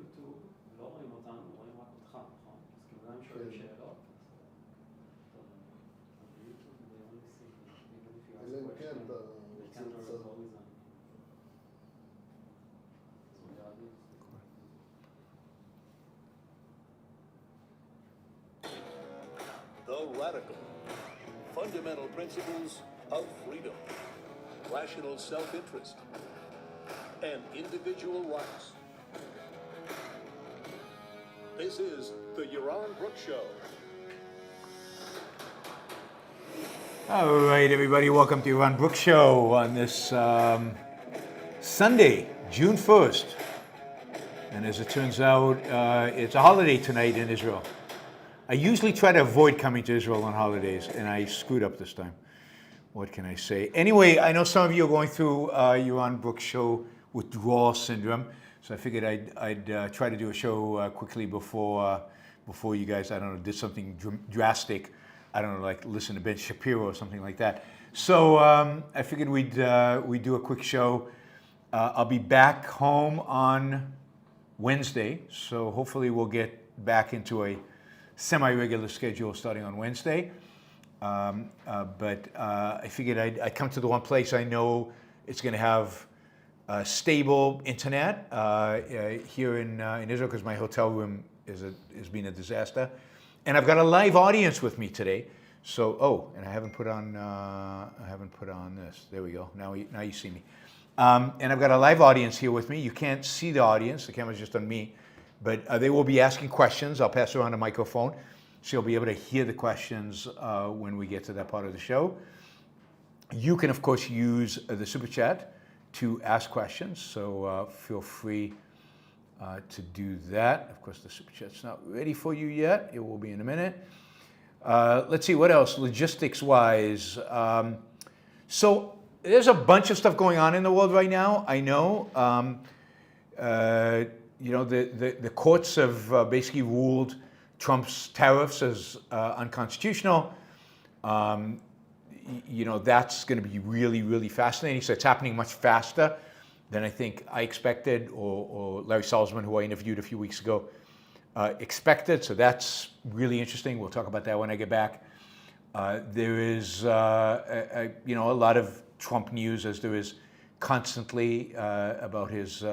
ביוטיוב לא רואים אותנו, רואים רק אותך, נכון? אז כאילו גם שואלים שאלות. ביוטיוב they only see even if you ask a question, they can't resolve them. The radical, fundamental principles of freedom, rational self-interest, and individual rights. This is the Yaron Brook Show. All right, everybody, welcome to Yaron Brook Show on this Sunday, June 1st. And as it turns out, it's a holiday tonight in Israel. I usually try to avoid coming to Israel on holidays, and I screwed up this time. What can I say? Anyway, I know some of you are going through Yaron Brook Show withdrawal syndrome, so I figured I'd try to do a show quickly before you guys, I don't know, did something drastic. I don't know, like listen to Ben Shapiro or something like that. So I figured we'd do a quick show. I'll be back home on Wednesday, so hopefully we'll get back into a semi-regular schedule starting on Wednesday. But I figured I'd come to the one place I know it's going to have stable internet here in Israel, because my hotel room has been a disaster. And I've got a live audience with me today. So, and I haven't put on this. There we go. Now you see me. And I've got a live audience here with me. You can't see the audience. The camera's just on me. But they will be asking questions. I'll pass around a microphone, so you'll be able to hear the questions when we get to that part of the show. You can, of course, use the Super Chat to ask questions. So feel free to do that. Of course, the Super Chat's not ready for you yet. It will be in a minute. Let's see, what else, logistics-wise. So there's a bunch of stuff going on in the world right now, I know. You know, the courts have basically ruled Trump's tariffs as unconstitutional. You know, that's going to be really, really fascinating. So it's happening much faster than I think I expected, or Larry Salzman, who I interviewed a few weeks ago, expected. So that's really interesting. We'll talk about that when I get back. There is, you know, a lot of Trump news, as there is constantly about his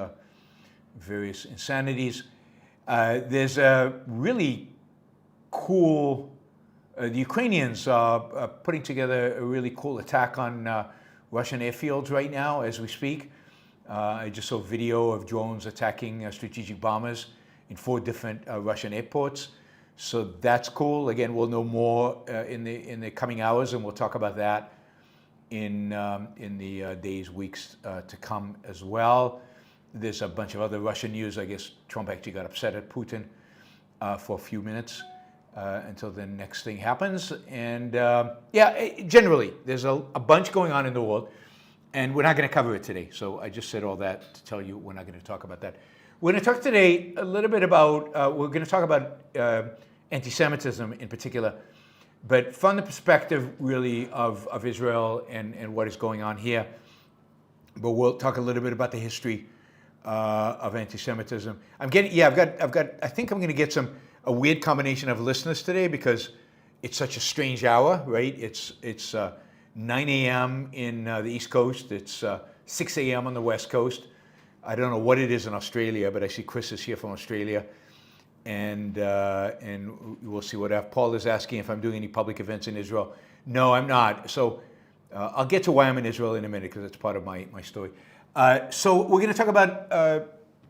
various insanities. There's a really cool, the Ukrainians are putting together a really cool attack on Russian airfields right now as we speak. I just saw video of drones attacking strategic bombers in 4 different Russian airports. So that's cool. Again, we'll know more in the coming hours, and we'll talk about that in the days, weeks to come as well. There's a bunch of other Russian news. I guess Trump actually got upset at Putin for a few minutes until the next thing happens. And yeah, generally, there's a bunch going on in the world, and we're not going to cover it today. So I just said all that to tell you we're not going to talk about that. We're going to talk today a little bit about, we're going to talk about anti-Semitism in particular, but from the perspective really of Israel and what is going on here. But we'll talk a little bit about the history of anti-Semitism. I think I'm going to get a weird combination of listeners today, because it's such a strange hour, right? It's 9 a.m. in the East Coast. It's 6 a.m. on the West Coast. I don't know what it is in Australia, but I see Chris is here from Australia, and we'll see what Paul is asking if I'm doing any public events in Israel. No, I'm not. So I'll get to why I'm in Israel in a minute, because it's part of my story. So we're going to talk about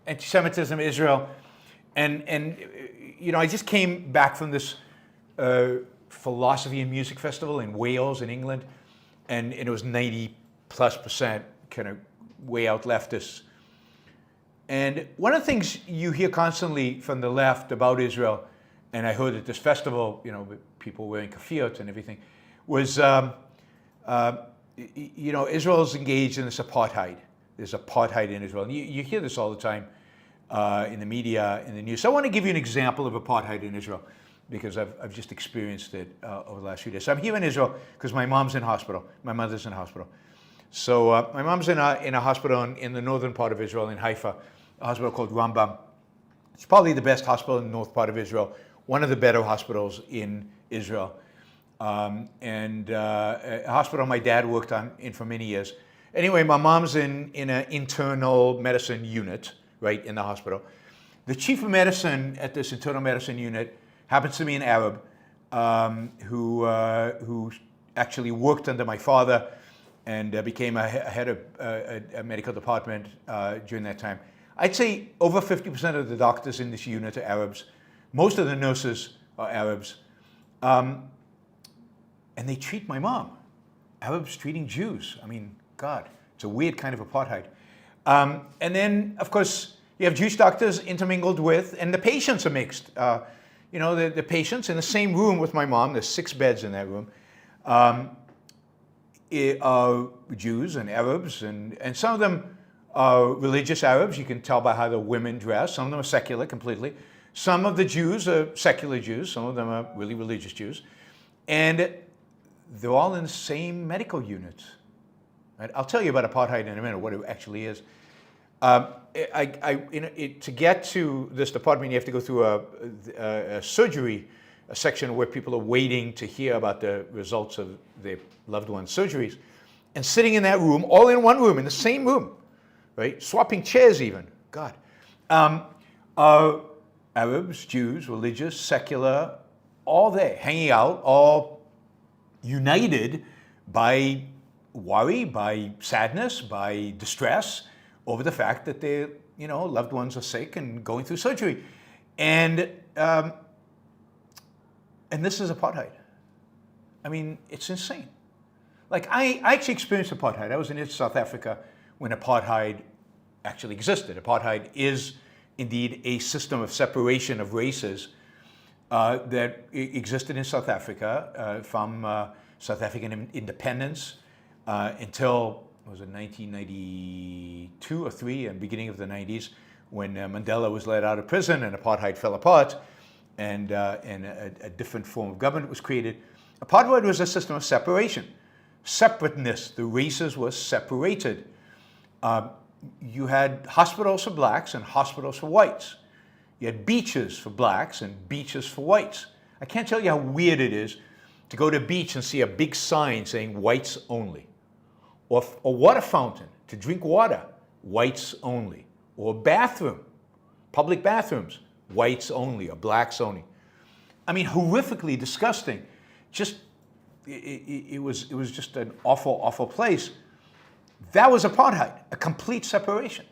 anti-Semitism, Israel, and you know, I just came back from this philosophy and music festival in Wales, in England, and it was 90+% kind of way out leftists. And one of the things you hear constantly from the left about Israel, and I heard at this festival, you know, with people wearing keffiyot and everything, was you know, Israel's engaged in this apartheid. There's apartheid in Israel. And you hear this all the time in the media, in the news. So I want to give you an example of apartheid in Israel, because I've just experienced it over the last few days. So I'm here in Israel because my mom's in hospital. My mother's in hospital. So my mom's in a hospital in the northern part of Israel, in Haifa, a hospital called Rambam. It's probably the best hospital in the north part of Israel, one of the better hospitals in Israel. And a hospital my dad worked in for many years. Anyway, my mom's in an internal medicine unit, right, in the hospital. The chief of medicine at this internal medicine unit happens to be an Arab who actually worked under my father and became a head of a medical department during that time. I'd say over 50% of the doctors in this unit are Arabs. Most of the nurses are Arabs. And they treat my mom. Arabs treating Jews. I mean, God, it's a weird kind of apartheid. And then, of course, you have Jewish doctors intermingled with, and the patients are mixed. You know, the patients in the same room with my mom, there's 6 beds in that room, are Jews and Arabs, and some of them are religious Arabs. You can tell by how the women dress. Some of them are secular completely. Some of the Jews are secular Jews. Some of them are really religious Jews. And they're all in the same medical unit. Right? I'll tell you about apartheid in a minute, what it actually is. To get to this department, you have to go through a surgery, a section where people are waiting to hear about the results of their loved ones' surgeries. And sitting in that room, all in one room, in the same room, right? Swapping chairs even, God. Are Arabs, Jews, religious, secular, all there, hanging out, all united by worry, by sadness, by distress over the fact that their loved ones are sick and going through surgery. And this is apartheid. I mean, it's insane. Like, I actually experienced apartheid. I was in South Africa when apartheid actually existed. Apartheid is indeed a system of separation of races that existed in South Africa from South African independence until, was it 1992 or 3, and beginning of the 90s, when Mandela was let out of prison and apartheid fell apart and a different form of government was created. Apartheid was a system of separation, separateness. The races were separated. You had hospitals for blacks and hospitals for whites. You had beaches for blacks and beaches for whites. I can't tell you how weird it is to go to a beach and see a big sign saying whites only. Or a water fountain to drink water, whites only. Or a bathroom, public bathrooms, whites only or blacks only. I mean, horrifically disgusting. It was just an awful, awful place. That was apartheid, a complete separation.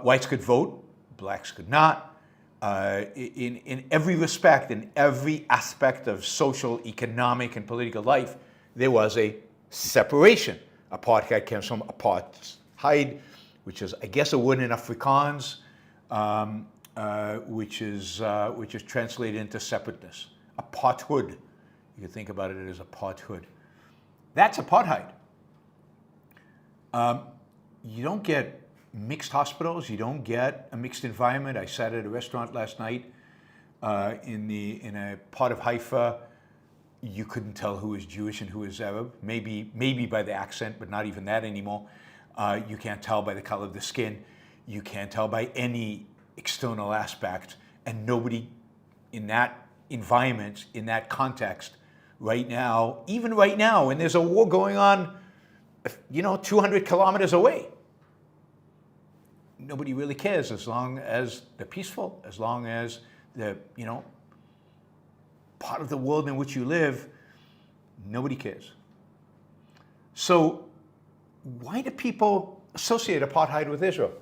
Whites could vote, blacks could not. In every respect, in every aspect of social, economic, and political life, there was a separation. Apartheid comes from apartheid, which is, I guess, a word in Afrikaans, which is translated into separateness. Apartheid. You can think about it as apartheid. That's apartheid. You don't get mixed hospitals. You don't get a mixed environment. I sat at a restaurant last night in a part of Haifa. You couldn't tell who was Jewish and who was Arab. Maybe by the accent, but not even that anymore. You can't tell by the color of the skin. You can't tell by any external aspect. And nobody in that environment, in that context, right now, even right now, when there's a war going on, 200 kilometers away, nobody really cares as long as they're peaceful, as long as they're, part of the world in which you live, nobody cares. So why do people associate apartheid with Israel?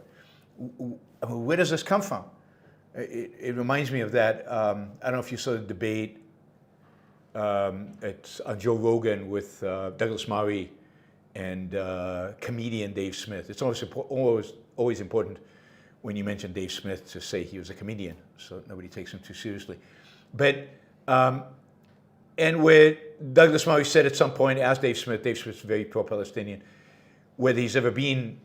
Where does this come from? It reminds me of that, I don't know if you saw the debate at Joe Rogan with Douglas Murray and comedian Dave Smith. It's always important when you mention Dave Smith to say he was a comedian, so nobody takes him too seriously. But and where Douglas Murray said at some point, asked Dave Smith's very pro-Palestinian, whether he's ever been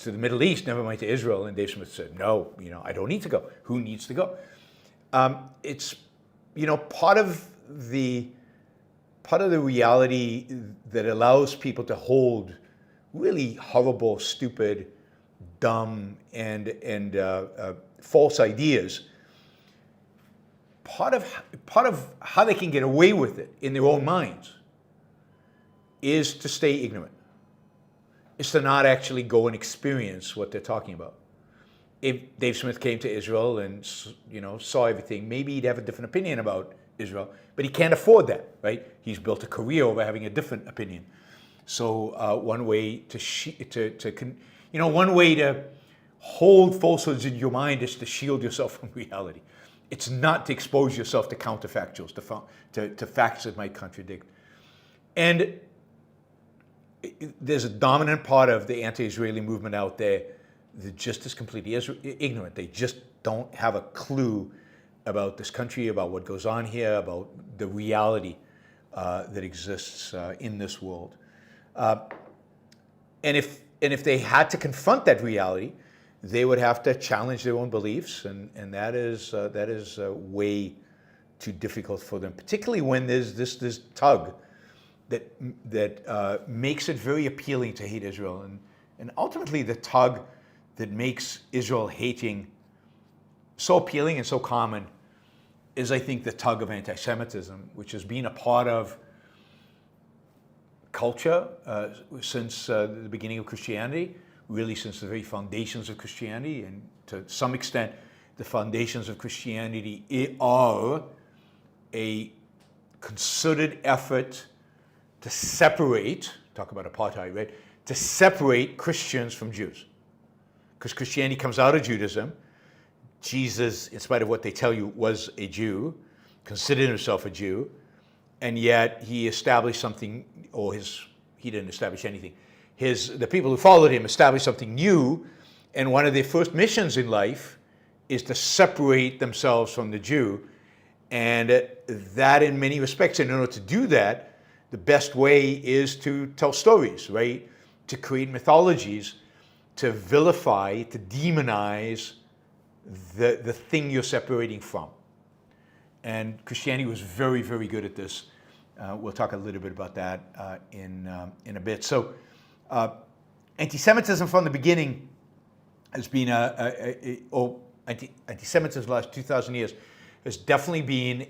to the Middle East, never mind to Israel, and Dave Smith said, no, I don't need to go. Who needs to go? It's, part of the reality that allows people to hold really horrible, stupid, dumb and false ideas, part of how they can get away with it in their own minds is to stay ignorant. Is to not actually go and experience what they're talking about. If Dave Smith came to Israel and saw everything, maybe he'd have a different opinion about Israel, but he can't afford that, right? He's built a career over having a different opinion. So one way one way to hold falsehoods in your mind is to shield yourself from reality. It's not to expose yourself to counterfactuals, to facts that might contradict. And there's a dominant part of the anti-Israeli movement out there that just is completely ignorant. They just don't have a clue about this country, about what goes on here, about the reality that exists in this world. And if they had to confront that reality, they would have to challenge their own beliefs, and that is way too difficult for them, particularly when there's this tug that makes it very appealing to hate Israel, and ultimately the tug that makes Israel hating so appealing and so common is, I think, the tug of anti-Semitism, which has been a part of culture since the beginning of Christianity, really since the very foundations of Christianity, and to some extent, the foundations of Christianity are a concerted effort to separate, talk about apartheid, right? To separate Christians from Jews. Because Christianity comes out of Judaism. Jesus, in spite of what they tell you, was a Jew, considered himself a Jew, and yet he established something, he didn't establish anything. The people who followed him established something new, and one of their first missions in life is to separate themselves from the Jew. And that, in many respects, in order to do that, the best way is to tell stories, right? To create mythologies, to vilify, to demonize the thing you're separating from. And Christianity was very, very good at this. We'll talk a little bit about that in a bit. So anti-Semitism from the beginning has been anti-Semitism the last 2,000 years has definitely been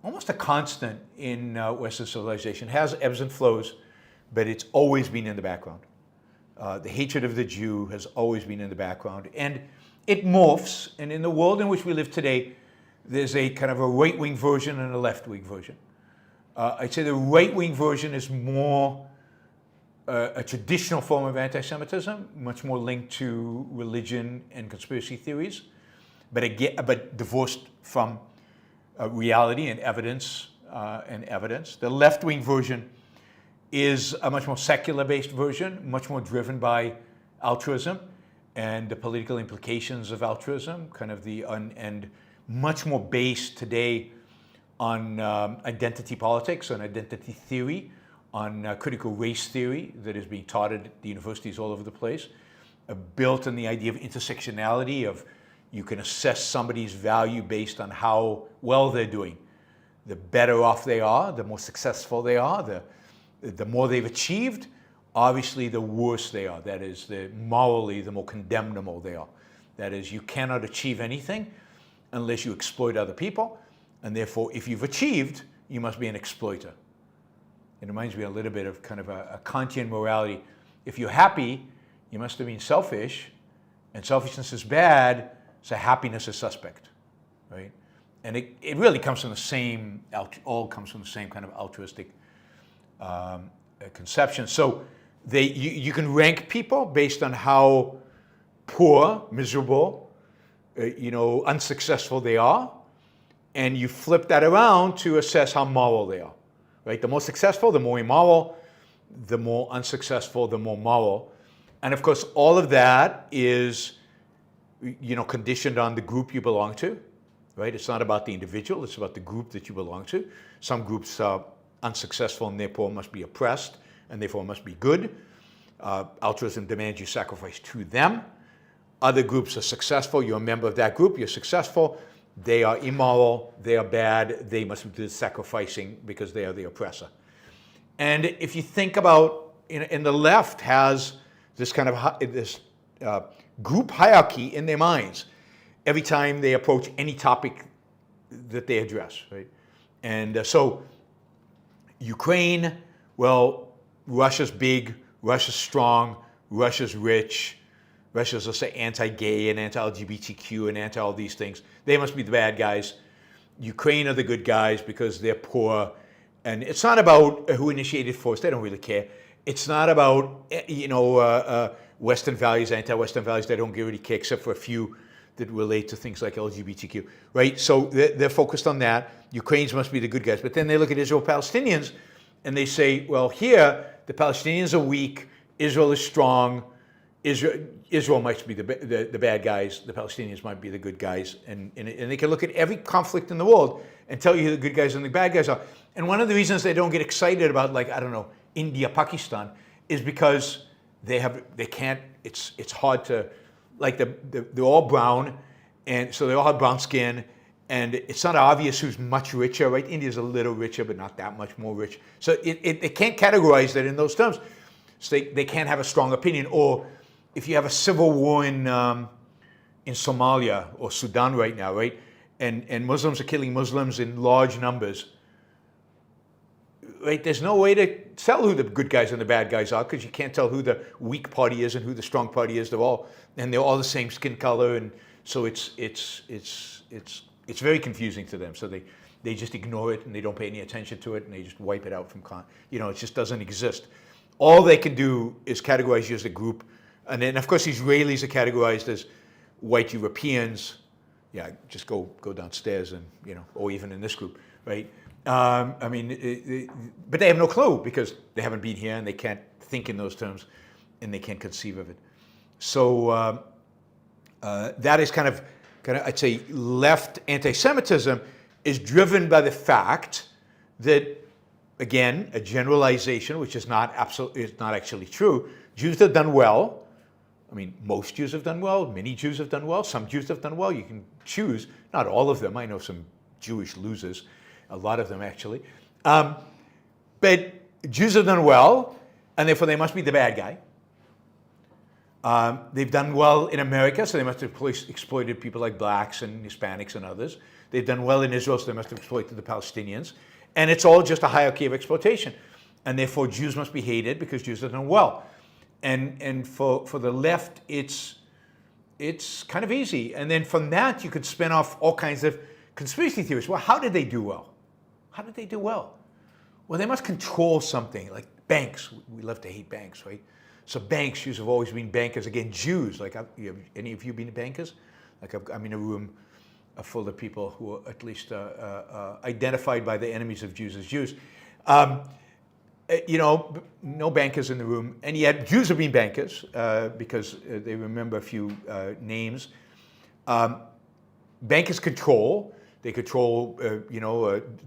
almost a constant in Western civilization. It has ebbs and flows, but it's always been in the background. The hatred of the Jew has always been in the background, and it morphs. And in the world in which we live today, there's a kind of a right-wing version and a left-wing version. I'd say the right-wing version is more a traditional form of anti-Semitism, much more linked to religion and conspiracy theories, but divorced from reality and evidence. The left-wing version is a much more secular-based version, much more driven by altruism and the political implications of altruism, and much more based today on identity politics, on identity theory, on critical race theory that is being taught at the universities all over the place, built on the idea of intersectionality, of you can assess somebody's value based on how well they're doing. The better off they are, the more successful they are, the more they've achieved, obviously the worse they are. That is, morally, the more condemnable they are. That is, you cannot achieve anything unless you exploit other people, and therefore, if you've achieved, you must be an exploiter. It reminds me a little bit of kind of a Kantian morality. If you're happy, you must have been selfish, and selfishness is bad, so happiness is suspect, right? And it really comes from the same, all comes from the same kind of altruistic conception. So you can rank people based on how poor, miserable, unsuccessful they are, and you flip that around to assess how moral they are, right? The more successful, the more immoral, the more unsuccessful, the more moral. And of course, all of that is, conditioned on the group you belong to, right? It's not about the individual, it's about the group that you belong to. Some groups are unsuccessful and therefore must be oppressed and therefore must be good. Altruism demands you sacrifice to them. Other groups are successful, you're a member of that group, you're successful. They are immoral, they are bad, they must be sacrificing because they are the oppressor. And if you think about, in the left has this kind of this group hierarchy in their minds every time they approach any topic that they address, right? And so Ukraine, well, Russia's big, Russia's strong, Russia's rich, Russia's, let's say, anti-gay and anti-LGBTQ and anti all these things. They must be the bad guys. Ukraine are the good guys because they're poor. And it's not about who initiated force. They don't really care. It's not about, Western values, anti-Western values. They don't really care except for a few that relate to things like LGBTQ, right? So they're focused on that. Ukrainians must be the good guys. But then they look at Israel-Palestinians and they say, well, here, the Palestinians are weak, Israel is strong, Israel might be the bad guys, the Palestinians might be the good guys. And they can look at every conflict in the world and tell you who the good guys and the bad guys are. And one of the reasons they don't get excited about, like, I don't know, India, Pakistan, is because they can't, it's hard to, like they're all brown, and so they all have brown skin, and it's not obvious who's much richer, right? India's a little richer, but not that much more rich. So they can't categorize that in those terms. So they can't have a strong opinion. Or if you have a civil war in Somalia or Sudan right now, right? And Muslims are killing Muslims in large numbers, right? There's no way to tell who the good guys and the bad guys are because you can't tell who the weak party is and who the strong party is. They're all the same skin color, and so it's very confusing to them. So they just ignore it and they don't pay any attention to it and they just wipe it out from it just doesn't exist. All they can do is categorize you as a group, and then of course Israelis are categorized as white Europeans. Yeah, just go downstairs and or even in this group, right? But they have no clue because they haven't been here and they can't think in those terms and they can't conceive of it. So that is kind of I'd say left anti-Semitism is driven by the fact that, again, a generalization which is not actually true. Jews have done well. I mean, most Jews have done well. Many Jews have done well. Some Jews have done well. You can choose. Not all of them. I know some Jewish losers. A lot of them, actually. But Jews have done well, and therefore they must be the bad guy. They've done well in America, so they must have exploited people like blacks and Hispanics and others. They've done well in Israel, so they must have exploited the Palestinians. And it's all just a hierarchy of exploitation. And therefore Jews must be hated because Jews have done well. And for the left, it's kind of easy. And then from that, you could spin off all kinds of conspiracy theories. Well, how did they do well? How did they do well? Well, they must control something, like banks. We love to hate banks, right? So banks, Jews have always been bankers. Again, Jews, like any of you been bankers? Like I'm in a room full of people who are at least identified by the enemies of Jews as Jews. No bankers in the room, and yet Jews have been bankers because they remember a few names. Bankers control. They control,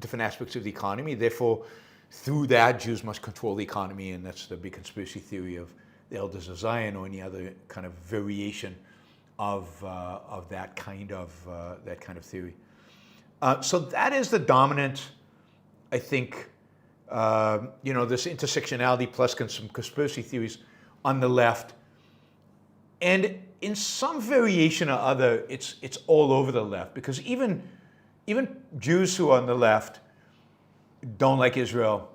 different aspects of the economy. Therefore, through that, Jews must control the economy, and that's the big conspiracy theory of the Elders of Zion or any other kind of variation of that kind of theory. So that is the dominant, I think. This intersectionality plus some conspiracy theories on the left, and in some variation or other, it's all over the left because even Jews who are on the left don't like Israel.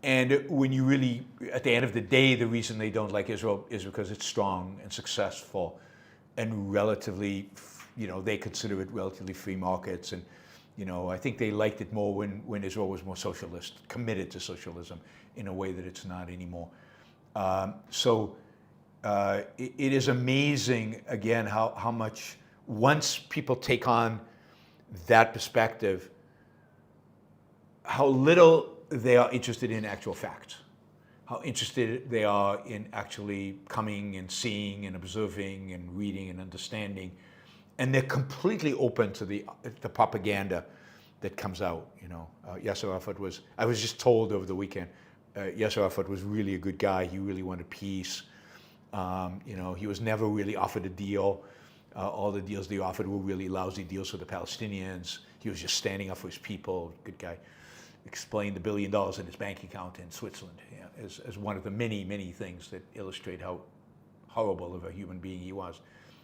And when you really, at the end of the day, the reason they don't like Israel is because it's strong and successful and relatively, they consider it relatively free markets. And, I think they liked it more when Israel was more socialist, committed to socialism in a way that it's not anymore. It is amazing, again, how much, once people take on that perspective, how little they are interested in actual facts, how interested they are in actually coming and seeing and observing and reading and understanding. And they're completely open to the propaganda that comes out. Yasser Arafat I was just told over the weekend, Yasser Arafat was really a good guy. He really wanted peace. He was never really offered a deal. All the deals they offered were really lousy deals for the Palestinians. He was just standing up for his people. Good guy. Explained the $1 billion in his bank account in Switzerland as one of the many, many things that illustrate how horrible of a human being he was.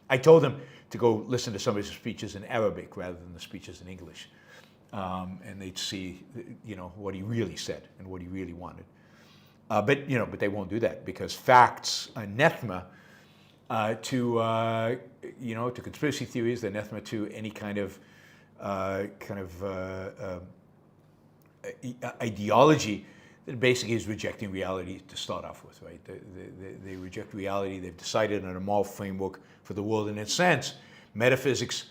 I told him to go listen to some of his speeches in Arabic rather than the speeches in English. And they'd see, what he really said and what he really wanted. But they won't do that because facts, anathema to conspiracy theories, they're anathema to any kind of ideology that basically is rejecting reality to start off with, right? They reject reality. They've decided on a moral framework for the world. And in a sense, metaphysics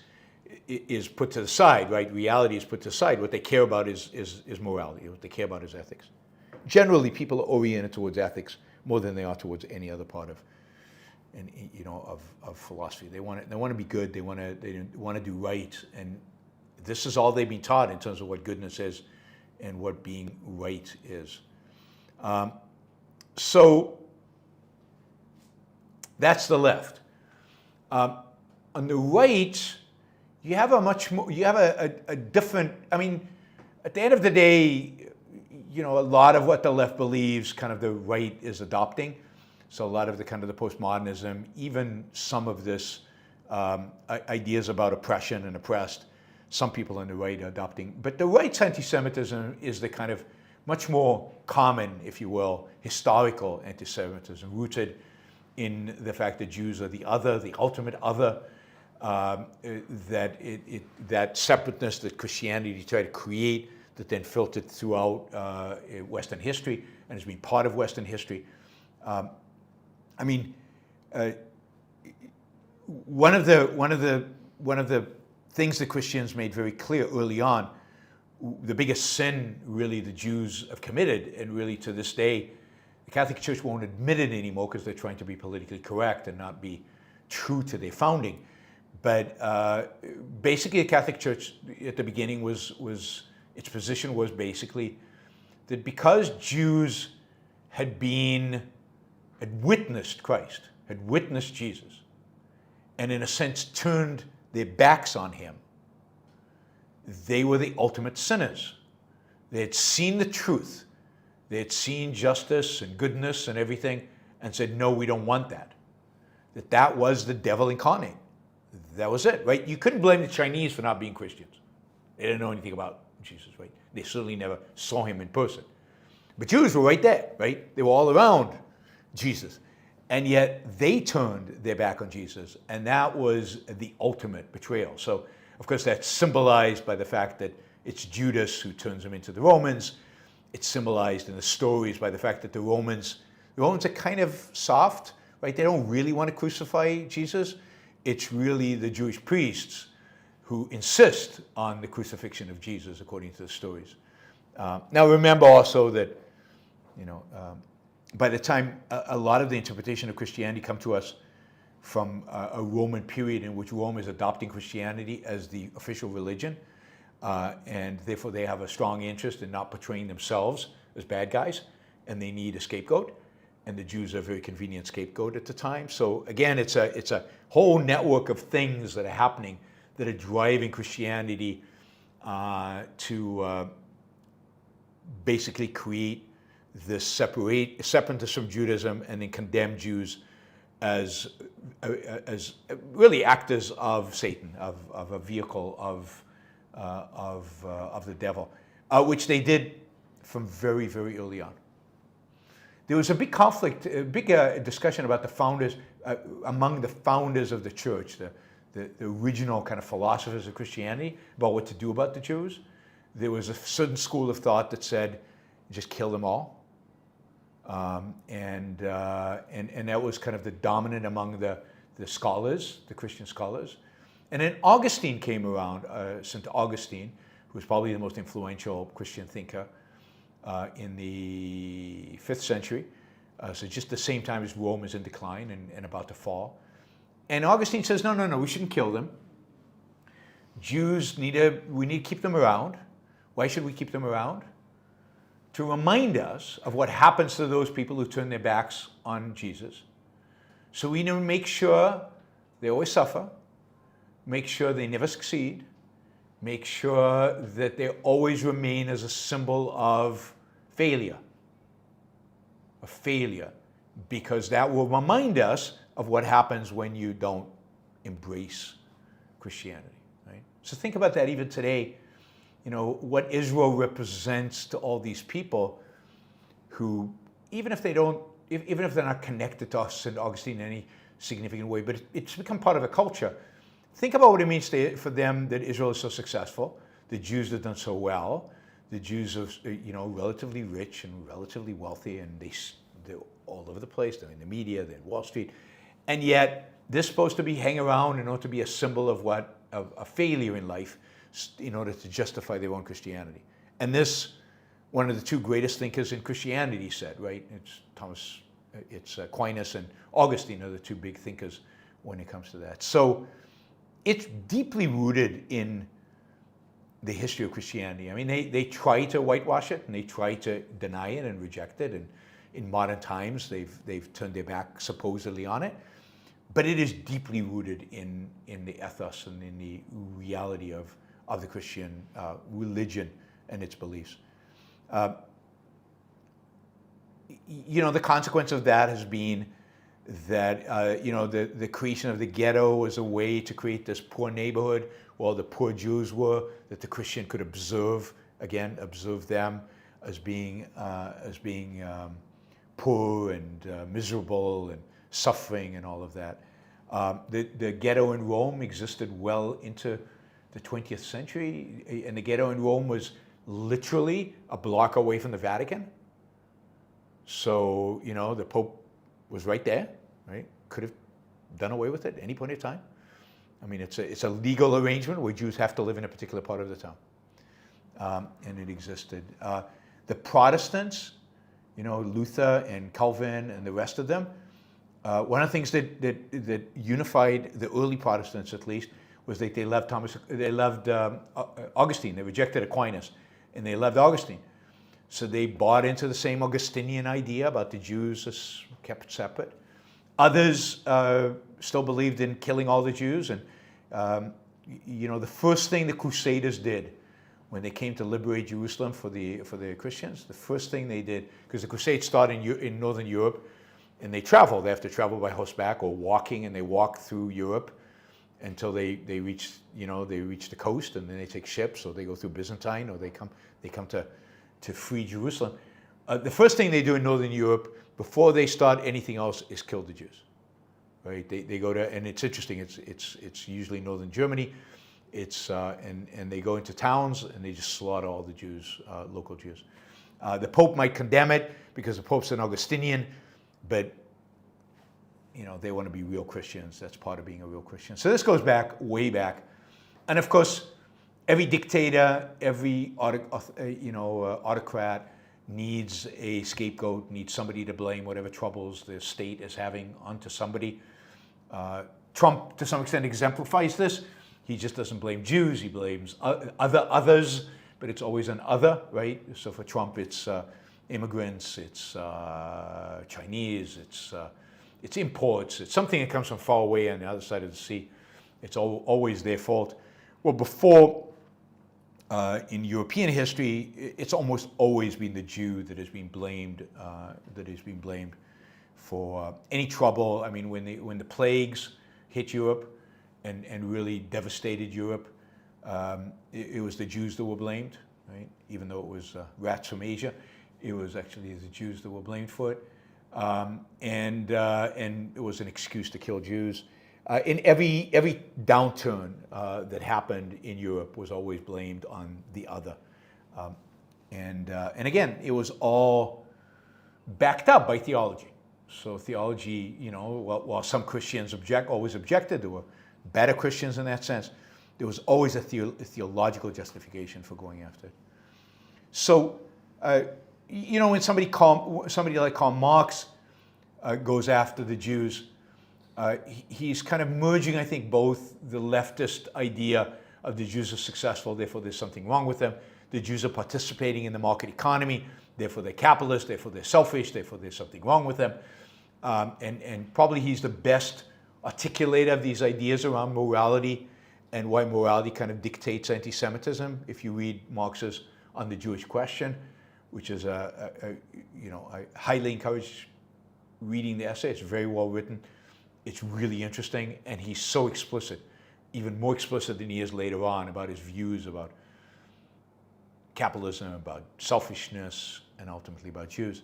is put to the side, right? Reality is put to the side. What they care about is morality. What they care about is ethics. Generally, people are oriented towards ethics more than they are towards any other part of philosophy. They want to be good. They want to do right. And this is all they've been taught in terms of what goodness is and what being right is. So that's the left. On the right, you have a different, at the end of the day, a lot of what the left believes kind of the right is adopting. So a lot of the kind of the postmodernism, even some of this ideas about oppression and oppressed, some people on the right are adopting. But the right's anti-Semitism is the kind of much more common, if you will, historical anti-Semitism, rooted in the fact that Jews are the other, the ultimate other, that separateness that Christianity tried to create, that then filtered throughout Western history and has been part of Western history. One of the things that Christians made very clear early on, the biggest sin really the Jews have committed, and really to this day, the Catholic Church won't admit it anymore because they're trying to be politically correct and not be true to their founding. But basically, the Catholic Church at the beginning its position was basically that because Jews had witnessed Christ, had witnessed Jesus, and in a sense turned their backs on him, they were the ultimate sinners. They had seen the truth. They had seen justice and goodness and everything and said, no, we don't want that. That was the devil incarnate. That was it, right? You couldn't blame the Chinese for not being Christians. They didn't know anything about Jesus, right? They certainly never saw him in person. But Jews were right there, right? They were all around Jesus. And yet they turned their back on Jesus, and that was the ultimate betrayal. So, of course, that's symbolized by the fact that it's Judas who turns him into the Romans. It's symbolized in the stories by the fact that the Romans are kind of soft, right? They don't really want to crucify Jesus. It's really the Jewish priests who insist on the crucifixion of Jesus, according to the stories. Now, remember also that, by the time a lot of the interpretation of Christianity come to us from a Roman period in which Rome is adopting Christianity as the official religion, and therefore they have a strong interest in not portraying themselves as bad guys, and they need a scapegoat, and the Jews are a very convenient scapegoat at the time. So again, it's a whole network of things that are happening that are driving Christianity to basically create this separateness from Judaism and then condemn Jews as really actors of Satan, of a vehicle of the devil, which they did from very, very early on. There was a big conflict, a big discussion about the founders, among the founders of the church, the original kind of philosophers of Christianity, about what to do about the Jews. There was a certain school of thought that said, just kill them all. And that was kind of the dominant among the scholars, the Christian scholars. And then Augustine came around, St. Augustine, who was probably the most influential Christian thinker in the 5th century. So just the same time as Rome is in decline and about to fall. And Augustine says, no, we shouldn't kill them. Jews we need to keep them around. Why should we keep them around? To remind us of what happens to those people who turn their backs on Jesus. So we need to make sure they always suffer, make sure they never succeed, make sure that they always remain as a symbol of failure because that will remind us of what happens when you don't embrace Christianity, right? So think about that even today, what Israel represents to all these people who, even if they're not connected to us and Augustine in any significant way, but it's become part of a culture. Think about what it means for them that Israel is so successful, the Jews have done so well, the Jews are, relatively rich and relatively wealthy, and they're all over the place. They're in the media, they're in Wall Street, and yet they're supposed to be hang around in order to be a symbol of a failure in life, in order to justify their own Christianity. And this, one of the two greatest thinkers in Christianity said, right? It's Aquinas and Augustine are the two big thinkers when it comes to that. So it's deeply rooted in the history of Christianity. I mean, they try to whitewash it and they try to deny it and reject it. And in modern times, they've turned their back supposedly on it. But it is deeply rooted in the ethos and in the reality of the Christian religion and its beliefs. The consequence of that has been that the creation of the ghetto was a way to create this poor neighborhood where all the poor Jews were, that the Christian could observe them as being poor and miserable and suffering and all of that. The ghetto in Rome existed well into the 20th century, and the ghetto in Rome was literally a block away from the Vatican. So, the Pope was right there, right? Could have done away with it at any point in time. I mean, it's a legal arrangement where Jews have to live in a particular part of the town. And it existed. The Protestants, Luther and Calvin and the rest of them, one of the things that unified the early Protestants, at least, was that they loved Augustine. They rejected Aquinas, and they loved Augustine. So they bought into the same Augustinian idea about the Jews as kept separate. Others still believed in killing all the Jews. And, the first thing the Crusaders did when they came to liberate Jerusalem for the Christians, the first thing they did, because the Crusades started in Northern Europe, and they travel. They have to travel by horseback or walking, and they walk through Europe until they reach the coast, and then they take ships, or they go through Byzantine, or they come to free Jerusalem. The first thing they do in Northern Europe before they start anything else is kill the Jews, right? They go to, and it's interesting. It's usually Northern Germany. And they go into towns and they just slaughter all the Jews, local Jews. The Pope might condemn it because the Pope's an Augustinian, but they want to be real Christians. That's part of being a real Christian. So this goes back, way back. And of course, every dictator, every autocrat needs a scapegoat, needs somebody to blame whatever troubles the state is having onto somebody. Trump, to some extent, exemplifies this. He just doesn't blame Jews, he blames others, but it's always an other, right? So for Trump, it's immigrants, it's Chinese, it's imports, it's something that comes from far away on the other side of the sea. It's always their fault. Well, before, in European history, it's almost always been the Jew that has been blamed, for any trouble. I mean, when the plagues hit Europe and really devastated Europe, it was the Jews that were blamed, right? Even though it was rats from Asia, it was actually the Jews that were blamed for it. And it was an excuse to kill Jews. In every downturn that happened in Europe was always blamed on the other. And again, it was all backed up by theology. So theology, while some Christians always objected, there were better Christians in that sense, there was always a theological justification for going after it. So, when somebody like Karl Marx goes after the Jews, he's kind of merging, I think, both the leftist idea of the Jews are successful, therefore there's something wrong with them. The Jews are participating in the market economy, therefore they're capitalist, therefore they're selfish, therefore there's something wrong with them. And probably he's the best articulator of these ideas around morality and why morality kind of dictates anti-Semitism. If you read Marx's On the Jewish Question, which is I highly encourage reading the essay. It's very well written. It's really interesting, and he's so explicit, even more explicit than he is later on, about his views about capitalism, about selfishness, and ultimately about Jews.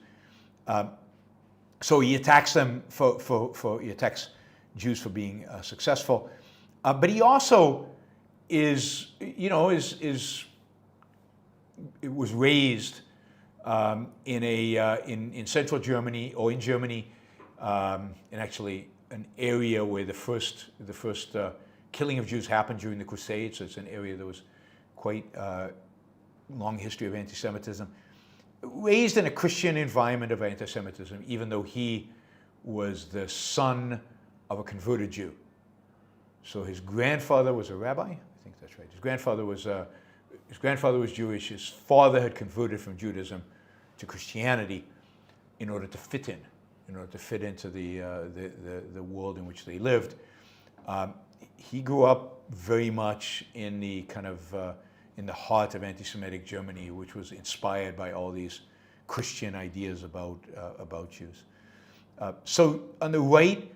So he attacks them he attacks Jews for being successful, but he also it was raised in central Germany, or in Germany, in actually an area where the first killing of Jews happened during the Crusades. So it's an area that was quite long history of anti-Semitism. Raised in a Christian environment of anti-Semitism, even though he was the son of a converted Jew. So his grandfather was a rabbi. I think that's right. His grandfather was Jewish. His father had converted from Judaism to Christianity in order to fit into the world in which they lived. He grew up very much in the kind of in the heart of anti-Semitic Germany, which was inspired by all these Christian ideas about Jews. So on the right,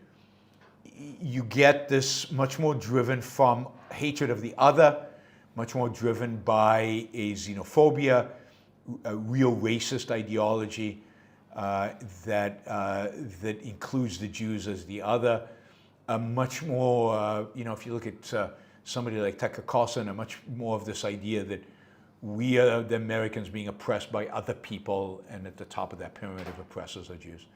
you get this much more driven from hatred of the other, much more driven by a xenophobia, a real racist ideology that includes the Jews as the other. Much more, if you look at somebody like Tucker Carlson, much more of this idea that we are the Americans being oppressed by other people, and at the top of that pyramid of oppressors are Jews.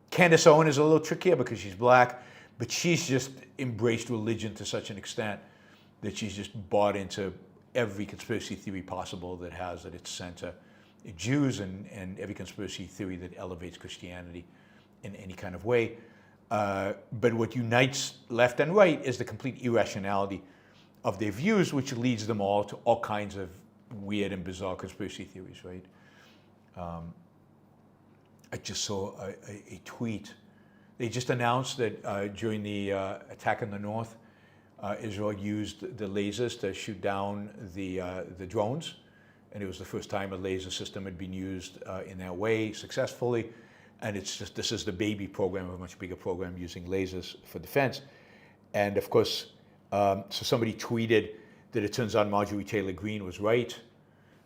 Candace Owen is a little trickier because she's black, but she's just embraced religion to such an extent that she's just bought into every conspiracy theory possible that has at its center Jews, and every conspiracy theory that elevates Christianity in any kind of way. But what unites left and right is the complete irrationality of their views, which leads them all to all kinds of weird and bizarre conspiracy theories, right? I just saw a tweet. They just announced that during the attack in the north, Israel used the lasers to shoot down the drones, and it was the first time a laser system had been used in that way successfully. And this is the baby program of a much bigger program using lasers for defense. And of course, so somebody tweeted that it turns out Marjorie Taylor Greene was right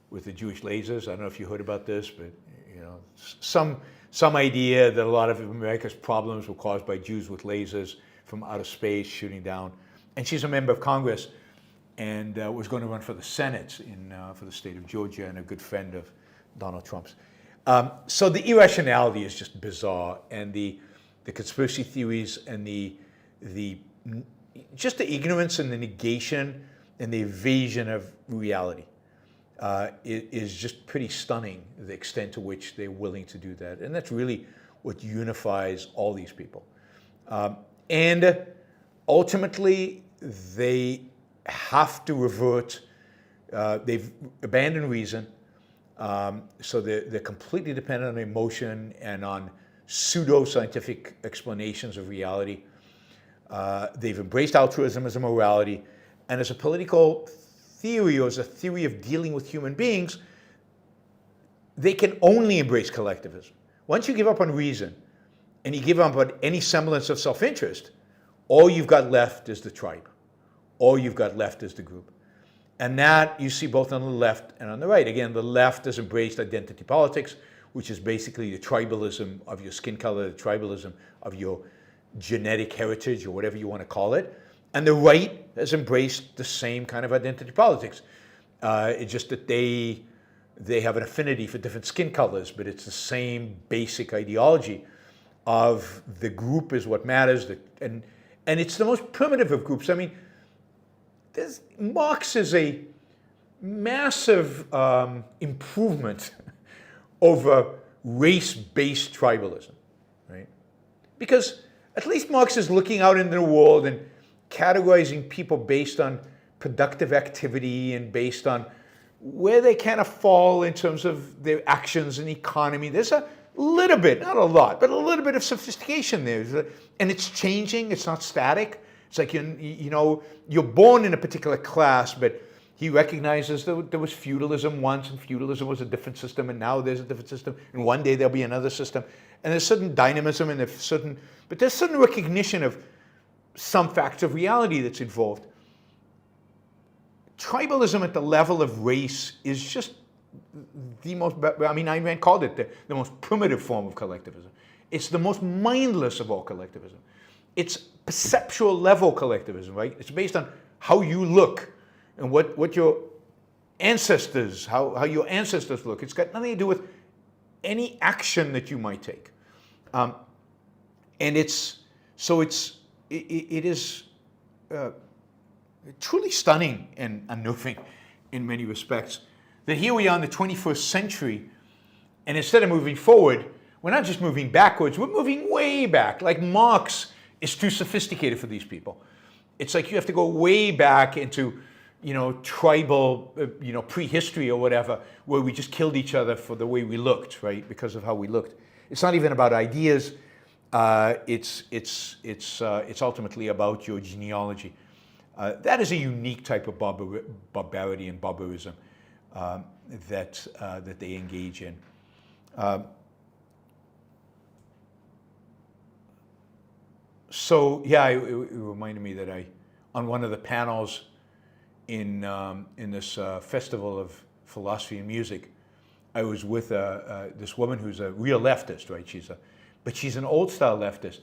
with the Jewish lasers. I don't know if you heard about this, but some idea that a lot of America's problems were caused by Jews with lasers from outer space shooting down. And she's a member of Congress and was going to run for the Senate for the state of Georgia, and a good friend of Donald Trump's. So the irrationality is just bizarre, and the conspiracy theories and just the ignorance and the negation and the evasion of reality is just pretty stunning, the extent to which they're willing to do that. And that's really what unifies all these people. And ultimately, they have to revert. They've abandoned reason. So they're completely dependent on emotion and on pseudo-scientific explanations of reality. They've embraced altruism as a morality, and as a political theory, or as a theory of dealing with human beings, they can only embrace collectivism. Once you give up on reason, and you give up on any semblance of self-interest, all you've got left is the tribe. All you've got left is the group. And that you see both on the left and on the right. Again, the left has embraced identity politics, which is basically the tribalism of your skin color, the tribalism of your genetic heritage, or whatever you want to call it. And the right has embraced the same kind of identity politics. It's just that they have an affinity for different skin colors, but it's the same basic ideology of the group is what matters. And it's the most primitive of groups. I mean, Marx is a massive improvement over race-based tribalism, right? Because at least Marx is looking out into the world and categorizing people based on productive activity and based on where they kind of fall in terms of their actions in the economy. There's a little bit, not a lot, but a little bit of sophistication there. And it's changing, it's not static. It's like, you're born in a particular class, but He recognizes that there was feudalism once, and feudalism was a different system, and now there's a different system, and one day there'll be another system. And there's certain dynamism, and there's certain recognition of some facts of reality that's involved. Tribalism at the level of race is just the most, I mean, Ayn Rand called it the most primitive form of collectivism. It's the most mindless of all collectivism. It's perceptual level collectivism, right? It's based on how you look and what your ancestors, how your ancestors look. It's got nothing to do with any action that you might take. And it is truly stunning and unnerving in many respects that here we are in the 21st century, and instead of moving forward, we're not just moving backwards, we're moving way back. Like Marx is too sophisticated for these people. It's like you have to go way back into, tribal, prehistory or whatever, where we just killed each other for the way we looked, right? Because of how we looked. It's not even about ideas. It's ultimately about your genealogy. That is a unique type of barbarity and barbarism that they engage in. So yeah, it reminded me that on one of the panels in this festival of philosophy and music, I was with this woman who's a real leftist, right? But she's an old style leftist,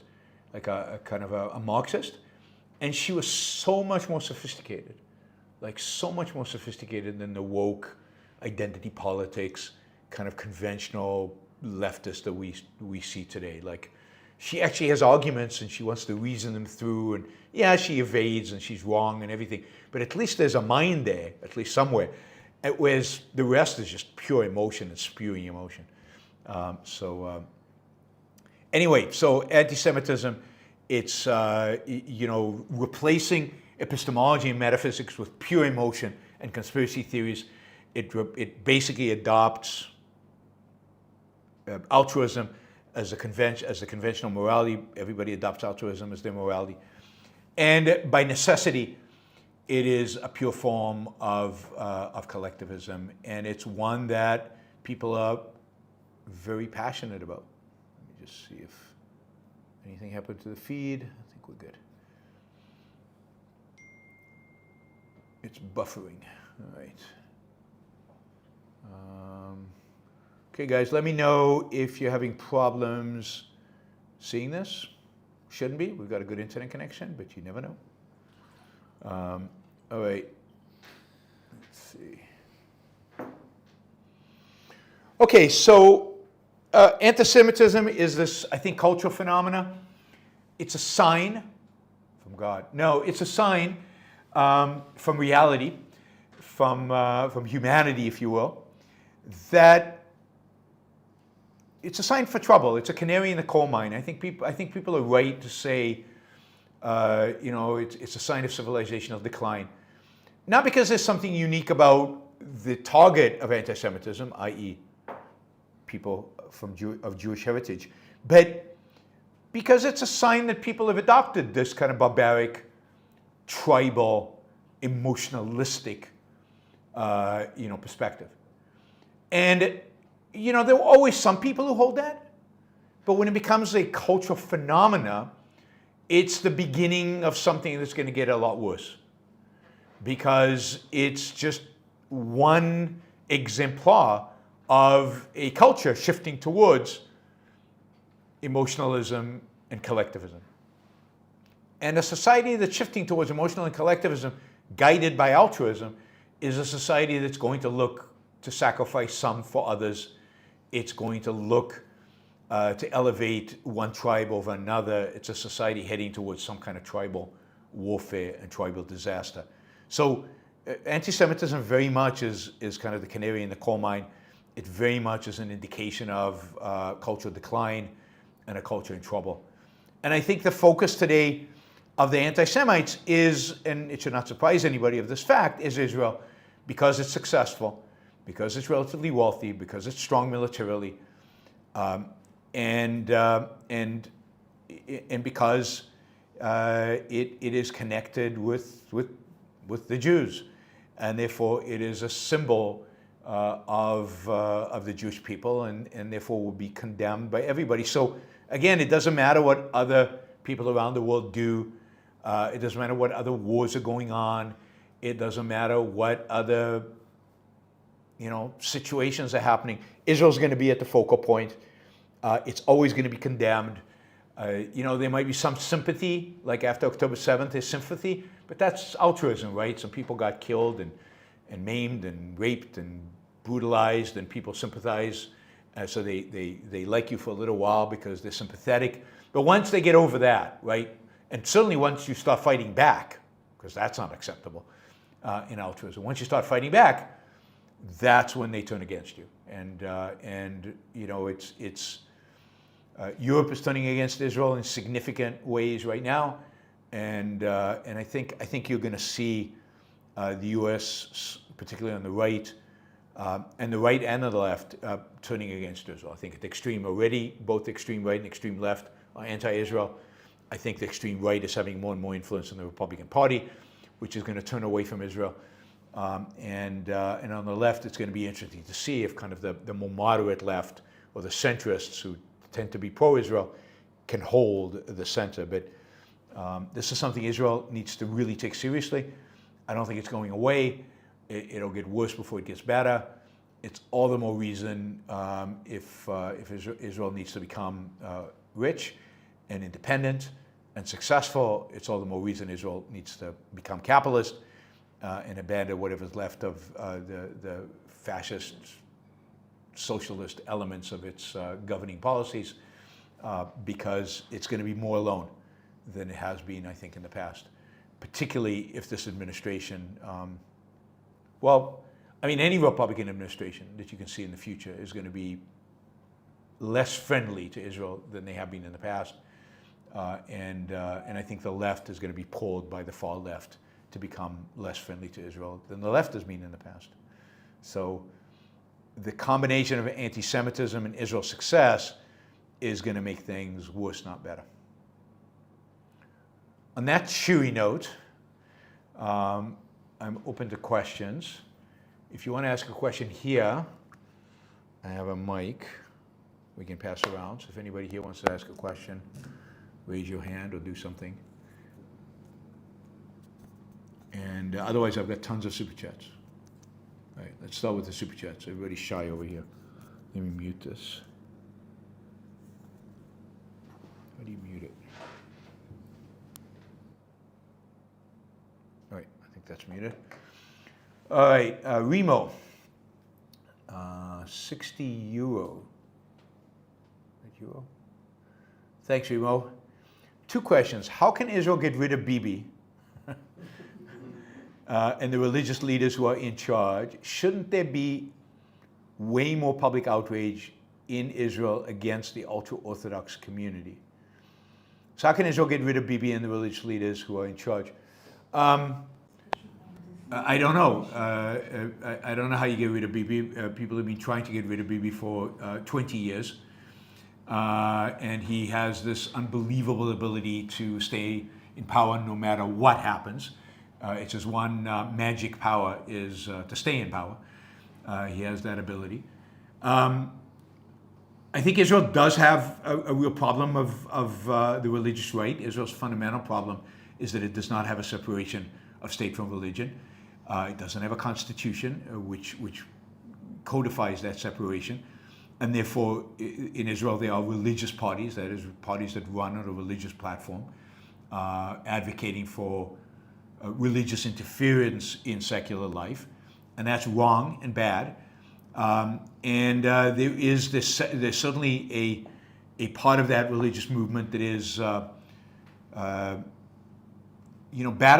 like a kind of a Marxist, and she was so much more sophisticated, like so much more sophisticated than the woke identity politics kind of conventional leftist that we see today. Like, she actually has arguments and she wants to reason them through, and yeah, she evades and she's wrong and everything, but at least there's a mind there, at least somewhere, whereas the rest is just pure emotion and spewing emotion. Anyway, so anti-Semitism, it's replacing epistemology and metaphysics with pure emotion and conspiracy theories. It basically adopts altruism as a conventional morality. Everybody adopts altruism as their morality. And by necessity, it is a pure form of collectivism. And it's one that people are very passionate about. Let me just see if anything happened to the feed. I think we're good. It's buffering. All right. Okay, guys, let me know if you're having problems seeing this. Shouldn't be. We've got a good internet connection, but you never know. All right. Let's see. Okay, so anti-Semitism is this, I think, cultural phenomena. It's a sign from God. No, it's a sign from reality, from humanity, if you will, that it's a sign for trouble. It's a canary in the coal mine. I think people are right to say, it's a sign of civilizational decline. Not because there's something unique about the target of anti-Semitism, i.e., people of Jewish heritage, but because it's a sign that people have adopted this kind of barbaric, tribal, emotionalistic, perspective. And there are always some people who hold that, but when it becomes a cultural phenomena, it's the beginning of something that's going to get a lot worse, because it's just one exemplar of a culture shifting towards emotionalism and collectivism. And a society that's shifting towards emotional and collectivism, guided by altruism, is a society that's going to look to sacrifice some for others. It's going to look to elevate one tribe over another. It's a society heading towards some kind of tribal warfare and tribal disaster. So anti-Semitism very much is kind of the canary in the coal mine. It very much is an indication of cultural decline and a culture in trouble. And I think the focus today of the anti-Semites is, and it should not surprise anybody of this fact, is Israel, because it's successful, because it's relatively wealthy, because it's strong militarily, and because it is connected with the Jews. and therefore it is a symbol of the Jewish people, and therefore will be condemned by everybody. So again, it doesn't matter what other people around the world do. It doesn't matter what other wars are going on. It doesn't matter what other situations are happening. Israel's going to be at the focal point. It's always going to be condemned. There might be some sympathy, like after October 7th, there's sympathy, but that's altruism, right? Some people got killed and maimed and raped and brutalized, and people sympathize. So they like you for a little while because they're sympathetic. But once they get over that, right, and certainly once you start fighting back, because that's not acceptable in altruism, once you start fighting back, that's when they turn against you. And Europe is turning against Israel in significant ways right now, and I think you're going to see the U.S., particularly on the right, and the right and the left, turning against Israel. I think at the extreme already, both the extreme right and extreme left are anti-Israel. I think the extreme right is having more and more influence in the Republican Party, which is going to turn away from Israel. And on the left, it's going to be interesting to see if kind of the more moderate left, or the centrists who tend to be pro-Israel, can hold the center. But this is something Israel needs to really take seriously. I don't think it's going away. It'll get worse before it gets better. It's all the more reason if Israel needs to become rich and independent and successful, it's all the more reason Israel needs to become capitalist and abandon whatever's left of the fascist, socialist elements of its governing policies, because it's going to be more alone than it has been, I think, in the past, particularly if this administration, any Republican administration that you can see in the future is going to be less friendly to Israel than they have been in the past. And I think the left is going to be pulled by the far left to become less friendly to Israel than the left has been in the past. So the combination of anti-Semitism and Israel's success is going to make things worse, not better. On that cheery note, I'm open to questions. If you want to ask a question here, I have a mic we can pass around. So if anybody here wants to ask a question, raise your hand or do something. And otherwise, I've got tons of super chats. All right, let's start with the super chats. Everybody's shy over here. Let me mute this. How do you mute it? All right, I think that's muted. All right, Remo, 60 euro. Euro? Thanks, Remo. 2 questions. How can Israel get rid of Bibi and the religious leaders who are in charge? Shouldn't there be way more public outrage in Israel against the ultra-Orthodox community? So how can Israel get rid of Bibi and the religious leaders who are in charge? I don't know. I don't know how you get rid of Bibi. People have been trying to get rid of Bibi for 20 years. And he has this unbelievable ability to stay in power no matter what happens. It's his one magic power is to stay in power. He has that ability. I think Israel does have a real problem of the religious right. Israel's fundamental problem is that it does not have a separation of state from religion. It doesn't have a constitution which codifies that separation. And therefore, in Israel, there are religious parties, that is, parties that run on a religious platform, advocating for religious interference in secular life. And that's wrong and bad. There's certainly a part of that religious movement that is bad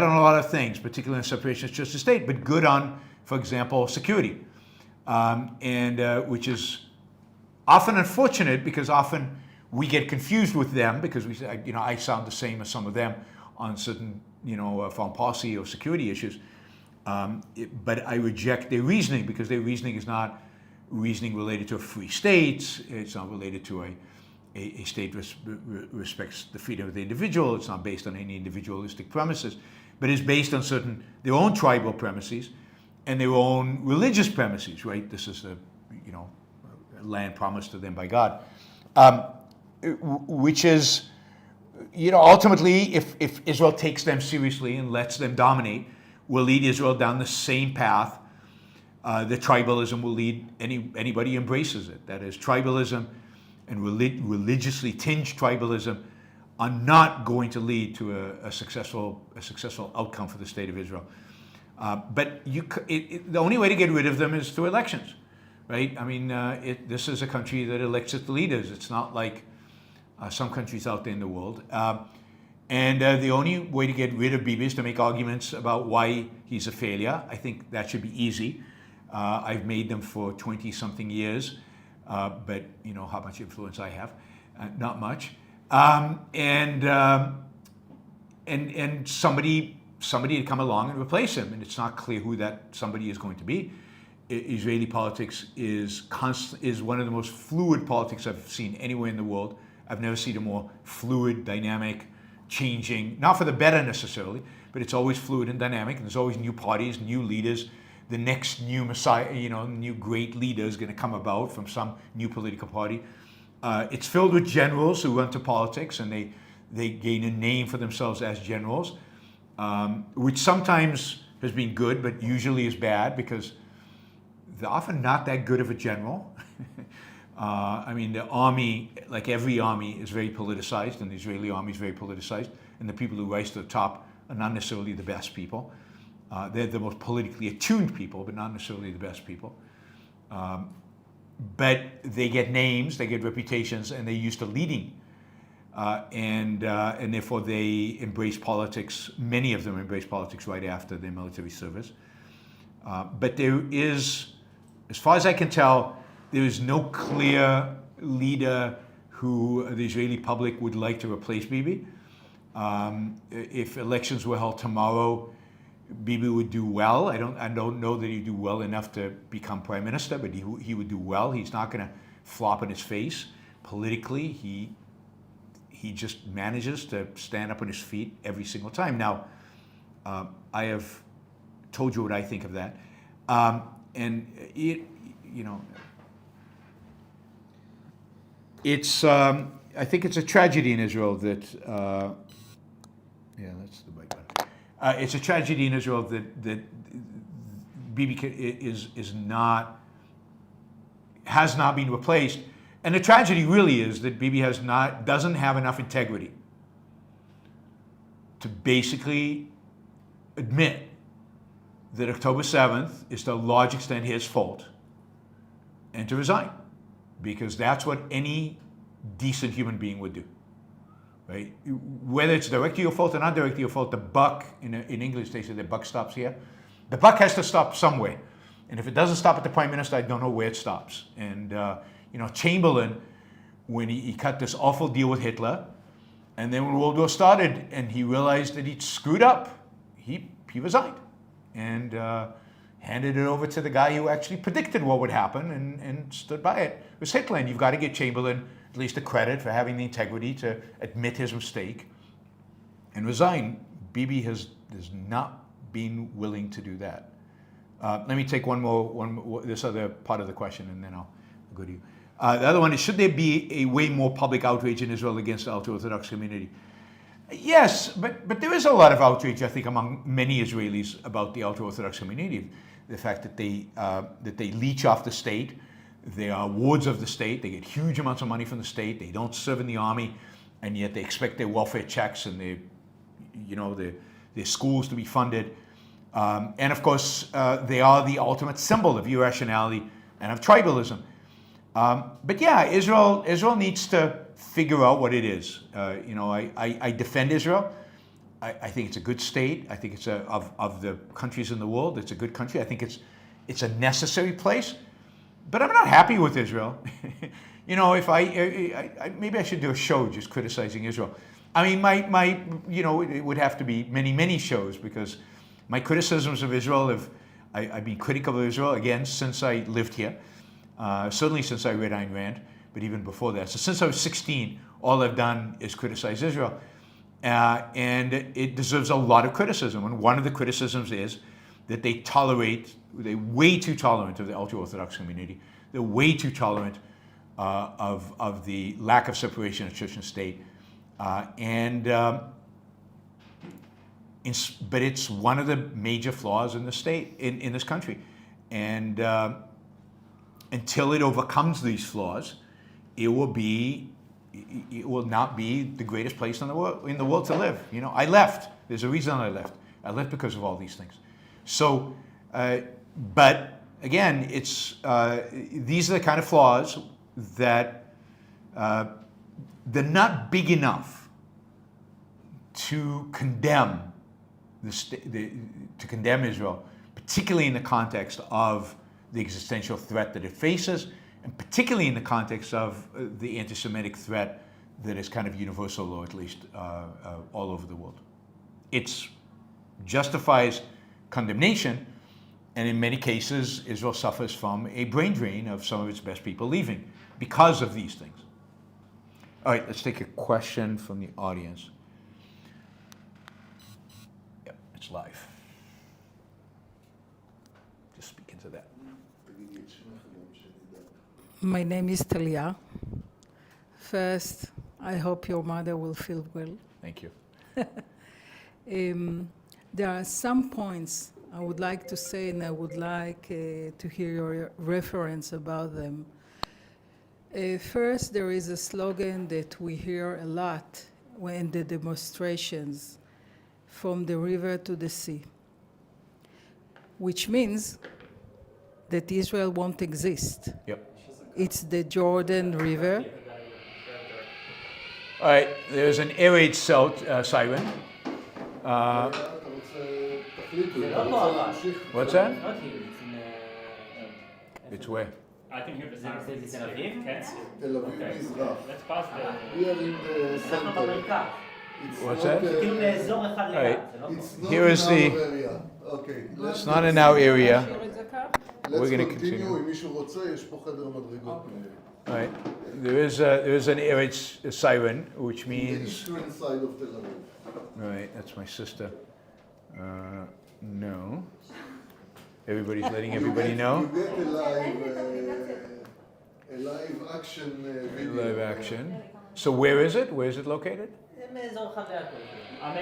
on a lot of things, particularly in separation of church and state, but good on, for example, security, which is often unfortunate because often we get confused with them because we say, I sound the same as some of them on certain, foreign policy or security issues. But I reject their reasoning because their reasoning is not reasoning related to a free state. It's not related to a state respects the freedom of the individual. It's not based on any individualistic premises, but it's based on their own tribal premises and their own religious premises, right? This is a land promised to them by God, which is, ultimately, if Israel takes them seriously and lets them dominate, will lead Israel down the same path that tribalism will lead anybody who embraces it. That is, tribalism and religiously tinged tribalism are not going to lead to a successful outcome for the state of Israel. But the only way to get rid of them is through elections, right? I mean, this is a country that elects its leaders. It's not like some countries out there in the world. And the only way to get rid of Bibi is to make arguments about why he's a failure. I think that should be easy. I've made them for 20-something years, but how much influence I have? Not much. And somebody to come along and replace him, and it's not clear who that somebody is going to be. Israeli politics is one of the most fluid politics I've seen anywhere in the world. I've never seen a more fluid, dynamic, changing, not for the better necessarily, but it's always fluid and dynamic, and there's always new parties, new leaders. The next new messiah, new great leader is going to come about from some new political party. It's filled with generals who run to politics, and they gain a name for themselves as generals, which sometimes has been good, but usually is bad because they're often not that good of a general. I mean, the army, like every army, is very politicized, and the Israeli army is very politicized, and the people who rise to the top are not necessarily the best people. They're the most politically attuned people, but not necessarily the best people. But they get names, they get reputations, and they're used to leading. And therefore they embrace politics. Many of them embrace politics right after their military service. But there is, as far as I can tell, there is no clear leader who the Israeli public would like to replace Bibi. If elections were held tomorrow, Bibi would do well. I don't know that he'd do well enough to become prime minister, but he would do well. He's not going to flop on his face politically. He just manages to stand up on his feet every single time. Now, I have told you what I think of that, and it's. I think it's a tragedy in Israel that. That's the right one. It's a tragedy in Israel that Bibi has not been replaced, and the tragedy really is that Bibi doesn't have enough integrity to basically admit that October 7th is to a large extent his fault, and to resign, because that's what any decent human being would do. Right? Whether it's directly your fault or not directly your fault, the buck, in English they say the buck stops here. The buck has to stop somewhere. And if it doesn't stop at the prime minister, I don't know where it stops. And, Chamberlain, when he cut this awful deal with Hitler, and then when World War started and he realized that he'd screwed up, he resigned and handed it over to the guy who actually predicted what would happen and stood by it. It was Hitler, and you've got to give Chamberlain at least a credit for having the integrity to admit his mistake and resign. Bibi has not been willing to do that. Let me take one more, this other part of the question, and then I'll go to you. The other one is, should there be a way more public outrage in Israel against the ultra-Orthodox community? Yes, but there is a lot of outrage, I think, among many Israelis about the ultra-Orthodox community. The fact that they leech off the state. They are wards of the state. They get huge amounts of money from the state. They don't serve in the army, and yet they expect their welfare checks and their schools to be funded. And of course, they are the ultimate symbol of irrationality and of tribalism. But yeah, Israel needs to figure out what it is. I defend Israel. I think it's a good state. I think it's of the countries in the world, it's a good country. I think it's a necessary place. But I'm not happy with Israel. If maybe I should do a show just criticizing Israel. I mean, it would have to be many, many shows, because my criticisms of Israel I've been critical of Israel again since I lived here. Certainly since I read Ayn Rand, but even before that. So since I was 16, all I've done is criticize Israel. And it deserves a lot of criticism. And one of the criticisms is that they're way too tolerant of the ultra-Orthodox community. They're way too tolerant of the lack of separation of church and state. But it's one of the major flaws in the state, in this country. And until it overcomes these flaws, it will not be the greatest place in the world to live. You know, I left. There's a reason I left. I left because of all these things. So, but again, these are the kind of flaws that they're not big enough to condemn to condemn Israel, particularly in the context of the existential threat that it faces, and particularly in the context of the anti-Semitic threat that is kind of universal, or at least all over the world. It justifies condemnation, and in many cases, Israel suffers from a brain drain of some of its best people leaving because of these things. All right, let's take a question from the audience. Yep, it's live. Just speak into that. My name is Talia. First, I hope your mother will feel well. Thank you. There are some points I would like to say, and I would like to hear your reference about them. First, there is a slogan that we hear a lot when the demonstrations, from the river to the sea, which means that Israel won't exist. Yep. It's the Jordan River. All right, there's an air raid siren. What's that? It's where? I can hear the sound. It's Tel Aviv? Can't see. Tel Aviv Mizrach. Let's pause the... We are in the center. It's What's not, that? כאילו באזור אחד ליד, זה לא It's not Here is in the- our area. Okay. It's not in our area. Let's We're gonna continue. continue. אם מישהו רוצה, יש פה חדר מדרגות. All right, there is an air raid siren, which The means. eastern side of Tel Aviv. All right, that's my sister. No. Everybody's letting everybody know. You get a live action video. Live action. So where is it? Where is it located? זה מאזור אחד ליד. Our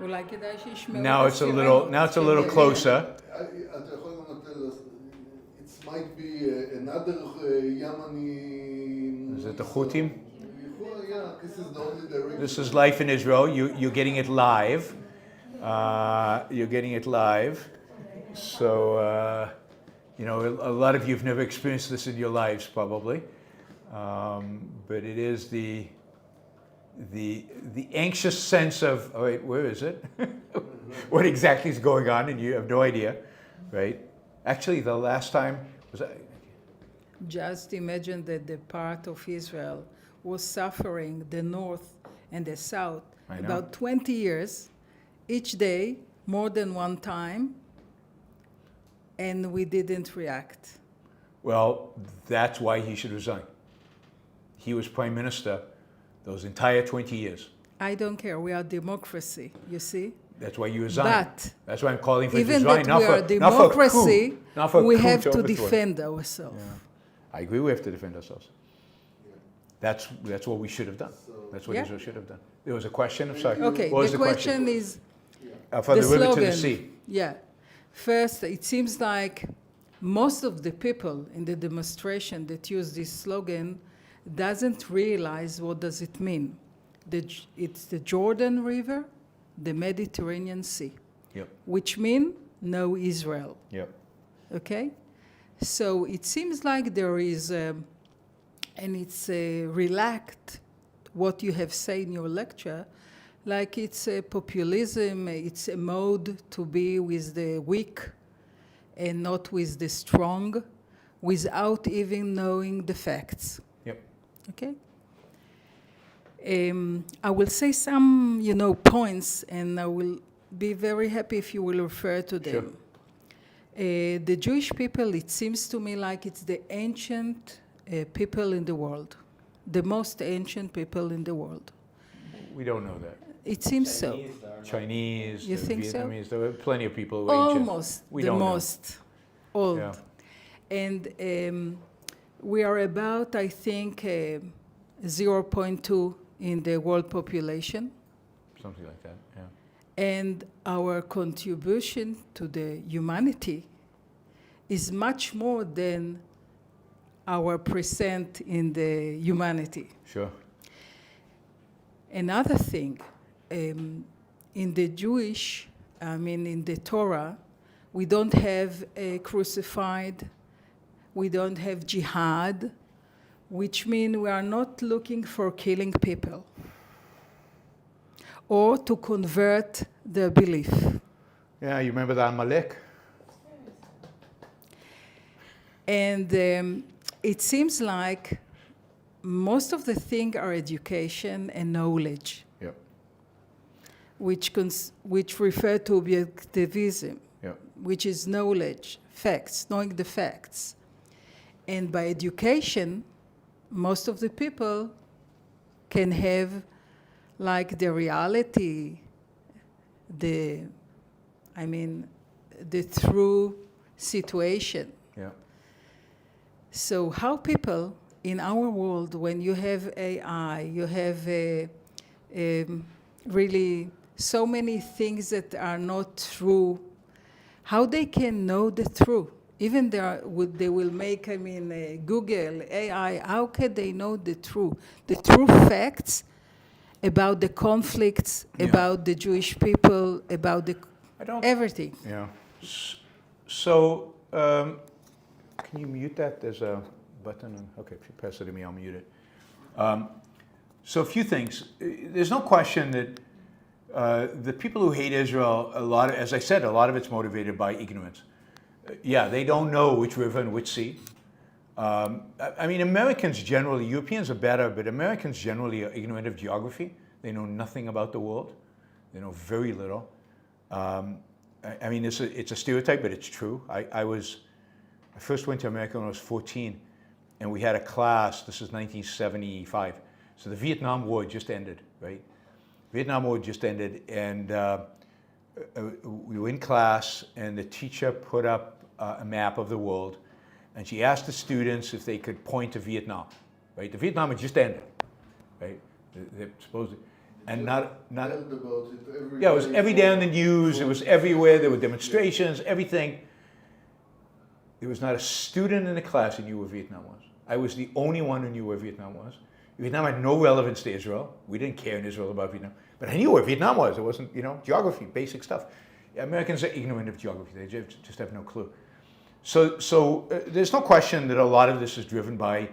אולי כדאי שישמעו Now it's a little closer. אתה יכול גם לתת, it might be another Yemeni. Is it the Houthim? Yeah, this is the only direction. This is Life in Israel. You're getting it live. You're getting it live. So, a lot of you have never experienced this in your lives, probably. But it is the anxious sense of, oh wait, where is it? What exactly is going on? And you have no idea, right? Actually, the last time was that. Just imagine that the part of Israel was suffering the north and the south I know. about 20 years, each day, more than one time, and we didn't react. Well, that's why he should resign. He was prime minister those entire 20 years. I don't care. We are democracy, you see? That's why you resign. But that's why I'm calling for his even resign. that we are democracy, we have to overthrow it. defend ourselves. I agree. We have to defend ourselves. That's what we should have done. That's what Yeah. Israel should have done. There was a question. I'm sorry. Okay, What was the question is from the river to the slogan. sea. Yeah. First, it seems like most of the people in the demonstration that use this slogan doesn't realize what does it mean. It's the Jordan River, the Mediterranean Sea, Yep. which mean no Israel. Yep. Okay? So it seems like there is, and it's relaxed, what you have said in your lecture, like it's a populism, it's a mode to be with the weak and not with the strong, without even knowing the facts. Yep. Okay? I will say some, points, and I will be very happy if you will refer to them. The Jewish people, it seems to me like it's the ancient people in the world, the most ancient people in the world. We don't know that. It seems so. Chinese, there are not- Chinese, You the think so? Vietnamese, there were plenty of people who ate just- Almost we the don't know. most old. Yeah. And we are about, I think, 0.2 in the world population. Something like that, yeah. And our contribution to the humanity is much more than our percent in the humanity. Sure. Another thing, in the Jewish, in the Torah, we don't have a crucified, we don't have jihad, which means we are not looking for killing people or to convert their belief. Yeah, you remember the Amalek? And it seems like most of the things are education and knowledge, Yep. which refer to objectivism, Yep. which is knowledge, facts, knowing the facts. And by education, most of the people can have like the reality, the true situation. Yeah. So how people in our world, when you have AI, you have really so many things that are not true, how they can know the truth? Even they will make, Google, AI, how can they know the truth? The true facts about the conflicts, Yeah. about the Jewish people, about everything. Yeah. So, can you mute that? There's a button. Okay, if you press it to me, I'll mute it. So a few things. There's no question that the people who hate Israel, as I said, a lot of it's motivated by ignorance. Yeah, they don't know which river and which sea. Americans generally, Europeans are better, but Americans generally are ignorant of geography. They know nothing about the world. They know very little. It's a stereotype, but it's true. I first went to America when I was 14, and we had a class, this is 1975. So the Vietnam War just ended, right? Vietnam War just ended, and we were in class, and the teacher put up a map of the world, and she asked the students if they could point to Vietnam, right? The Vietnam had just ended, right? They're supposed to, and not Heard about it every yeah, it was day every for- day on the news, it was everywhere, there were demonstrations, everything. There was not a student in the class who knew where Vietnam was. I was the only one who knew where Vietnam was. Vietnam had no relevance to Israel. We didn't care in Israel about Vietnam. But I knew where Vietnam was. It wasn't, geography, basic stuff. Americans are ignorant of geography. They just have no clue. So there's no question that a lot of this is driven by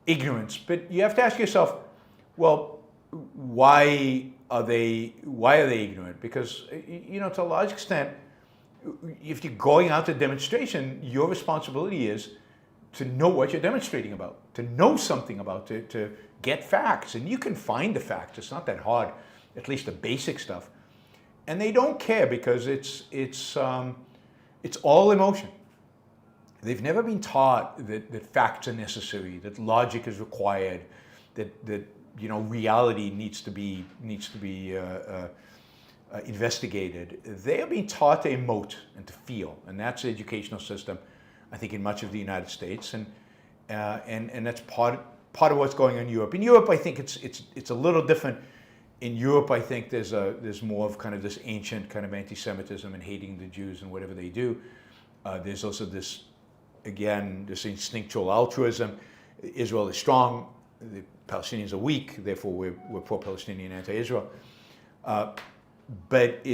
ignorance. But you have to ask yourself, well, why are they ignorant? Because, to a large extent, if you're going out to demonstration, your responsibility is to know what you're demonstrating about, to know something about, to get facts. And you can find the facts. It's not that hard, at least the basic stuff. And they don't care because it's all emotion. They've never been taught that facts are necessary, that logic is required, that reality needs to be investigated. They are being taught to emote and to feel, and that's the educational system, I think, in much of the United States, and that's part of what's going on in Europe. In Europe, I think it's a little different. In Europe, I think there's more of kind of this ancient kind of anti-Semitism and hating the Jews and whatever they do. There's also this instinctual altruism. Israel is strong, the Palestinians are weak, therefore we're pro-Palestinian, anti-Israel. But a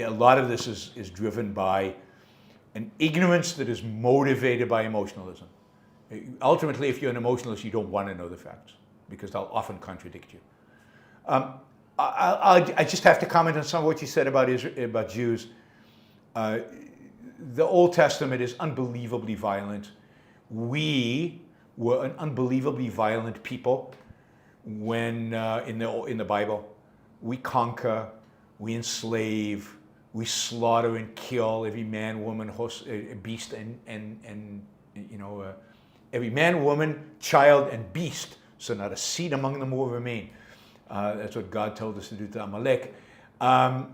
lot of this is driven by an ignorance that is motivated by emotionalism. Ultimately, if you're an emotionalist, you don't want to know the facts because they'll often contradict you. I just have to comment on some of what you said about Jews. The Old Testament is unbelievably violent. We were an unbelievably violent people when in the Bible. We conquer, we enslave, we slaughter and kill every man, woman, horse, beast, and every man, woman, child, and beast, so not a seed among them will remain. That's what God told us to do to Amalek.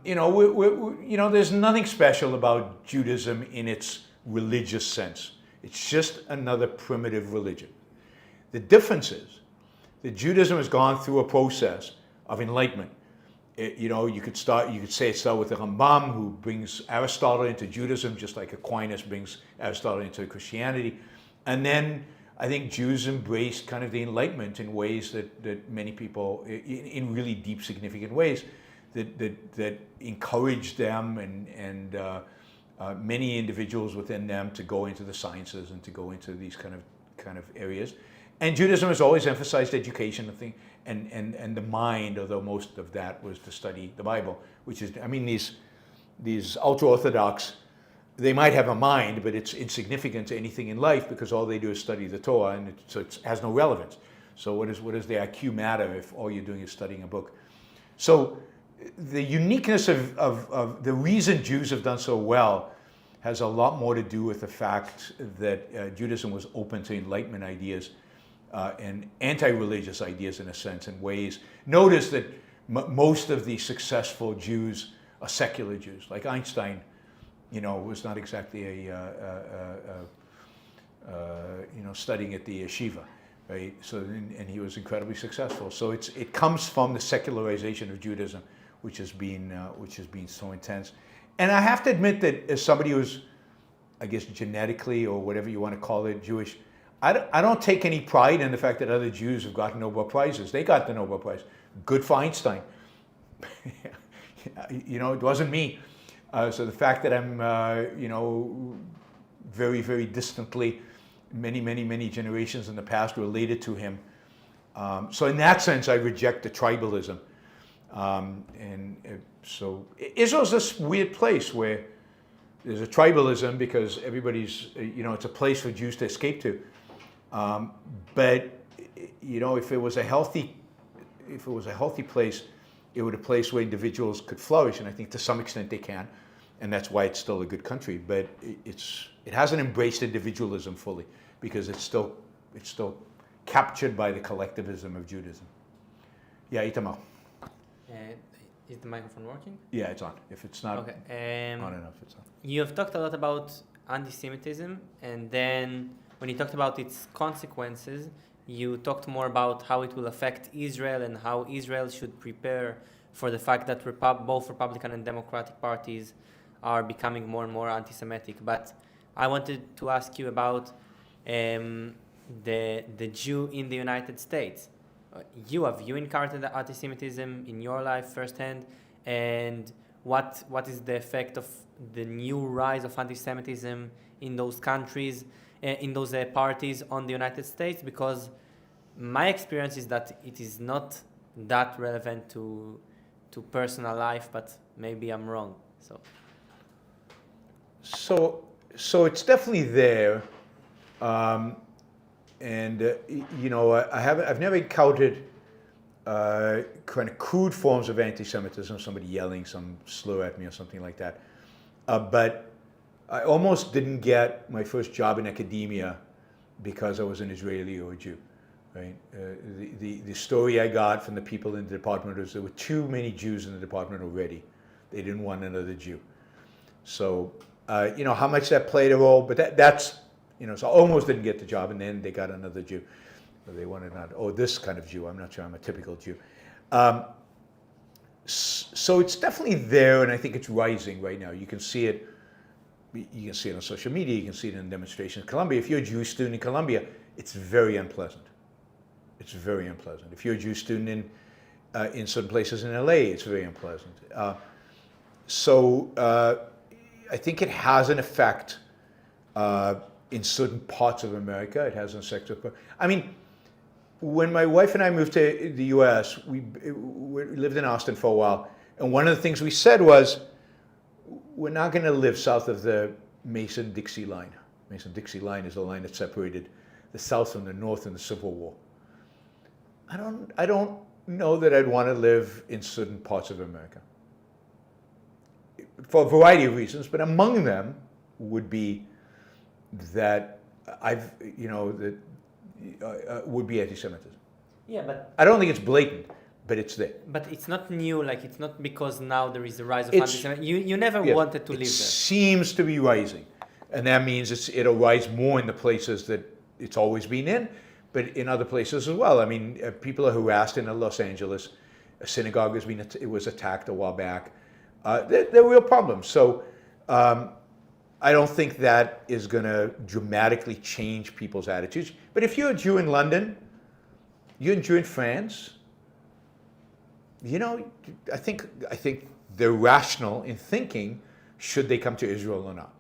There's nothing special about Judaism in its religious sense. It's just another primitive religion. The difference is that Judaism has gone through a process of enlightenment. You could say it started with the Rambam, who brings Aristotle into Judaism, just like Aquinas brings Aristotle into Christianity. And then I think Jews embraced kind of the Enlightenment in ways that many people, in really deep, significant ways, that encouraged them and many individuals within them to go into the sciences and to go into these kind of areas. And Judaism has always emphasized education and the mind, although most of that was to study the Bible, which is, these ultra-Orthodox, they might have a mind, but it's insignificant to anything in life because all they do is study the Torah, and so it has no relevance. So what does the IQ matter if all you're doing is studying a book? So the uniqueness of the reason Jews have done so well has a lot more to do with the fact that Judaism was open to Enlightenment ideas and anti-religious ideas in a sense, in ways. Notice that most of the successful Jews are secular Jews, like Einstein. Was not exactly studying at the yeshiva, right? So, and he was incredibly successful. So it comes from the secularization of Judaism, which has been so intense. And I have to admit that as somebody who's, I guess, genetically or whatever you want to call it, Jewish, I don't take any pride in the fact that other Jews have gotten Nobel Prizes. They got the Nobel Prize. Good for Einstein. It wasn't me. So the fact that I'm, very, very distantly, many generations in the past related to him. So in that sense, I reject the tribalism. So Israel's this weird place where there's a tribalism because everybody's, it's a place for Jews to escape to. But if it was a healthy place, it would be a place where individuals could flourish, and I think to some extent they can, and that's why it's still a good country. But it hasn't embraced individualism fully because it's still captured by the collectivism of Judaism. Yeah, Itamar. Is the microphone working? Yeah, it's on. If it's not okay. on enough, it's on. You have talked a lot about anti-Semitism, and then when you talked about its consequences, you talked more about how it will affect Israel and how Israel should prepare for the fact that both Republican and Democratic parties are becoming more and more anti-Semitic. But I wanted to ask you about the Jew in the United States. Have you encountered anti-Semitism in your life firsthand? And what is the effect of the new rise of anti-Semitism in those countries, in those parties on the United States? Because my experience is that it is not that relevant to personal life, but maybe I'm wrong. So it's definitely there, I've never encountered kind of crude forms of anti-Semitism, somebody yelling some slur at me or something like that. But I almost didn't get my first job in academia because I was an Israeli or a Jew. Right? The story I got from the people in the department was there were too many Jews in the department already. They didn't want another Jew. So, how much that played a role, but that's, so I almost didn't get the job, and then they got another Jew. They wanted this kind of Jew. I'm not sure I'm a typical Jew. So it's definitely there, and I think it's rising right now. You can see it. You can see it on social media. You can see it in demonstrations in Colombia. If you're a Jewish student in Colombia, it's very unpleasant. It's very unpleasant. If you're a Jewish student in certain places in LA, it's very unpleasant. I think it has an effect in certain parts of America. It has an effect. When my wife and I moved to the U.S., we lived in Austin for a while, and one of the things we said was, we're not going to live south of the Mason-Dixie line. Mason-Dixie line is the line that separated the South from the North in the Civil War. I don't know that I'd want to live in certain parts of America for a variety of reasons, but among them would be that would be anti-Semitism. Yeah, but I don't think it's blatant, but it's there. it's not new. Like it's not because now there is a rise of It's- anti-Semitism. You never Yes, wanted to it live there. seems to be rising, and that means it'll rise more in the places that it's always been in, but in other places as well. I mean, people are harassed in Los Angeles. A synagogue was attacked a while back. They're real problems. So I don't think that is going to dramatically change people's attitudes. But if you're a Jew in London, you're a Jew in France, I think they're rational in thinking, should they come to Israel or not,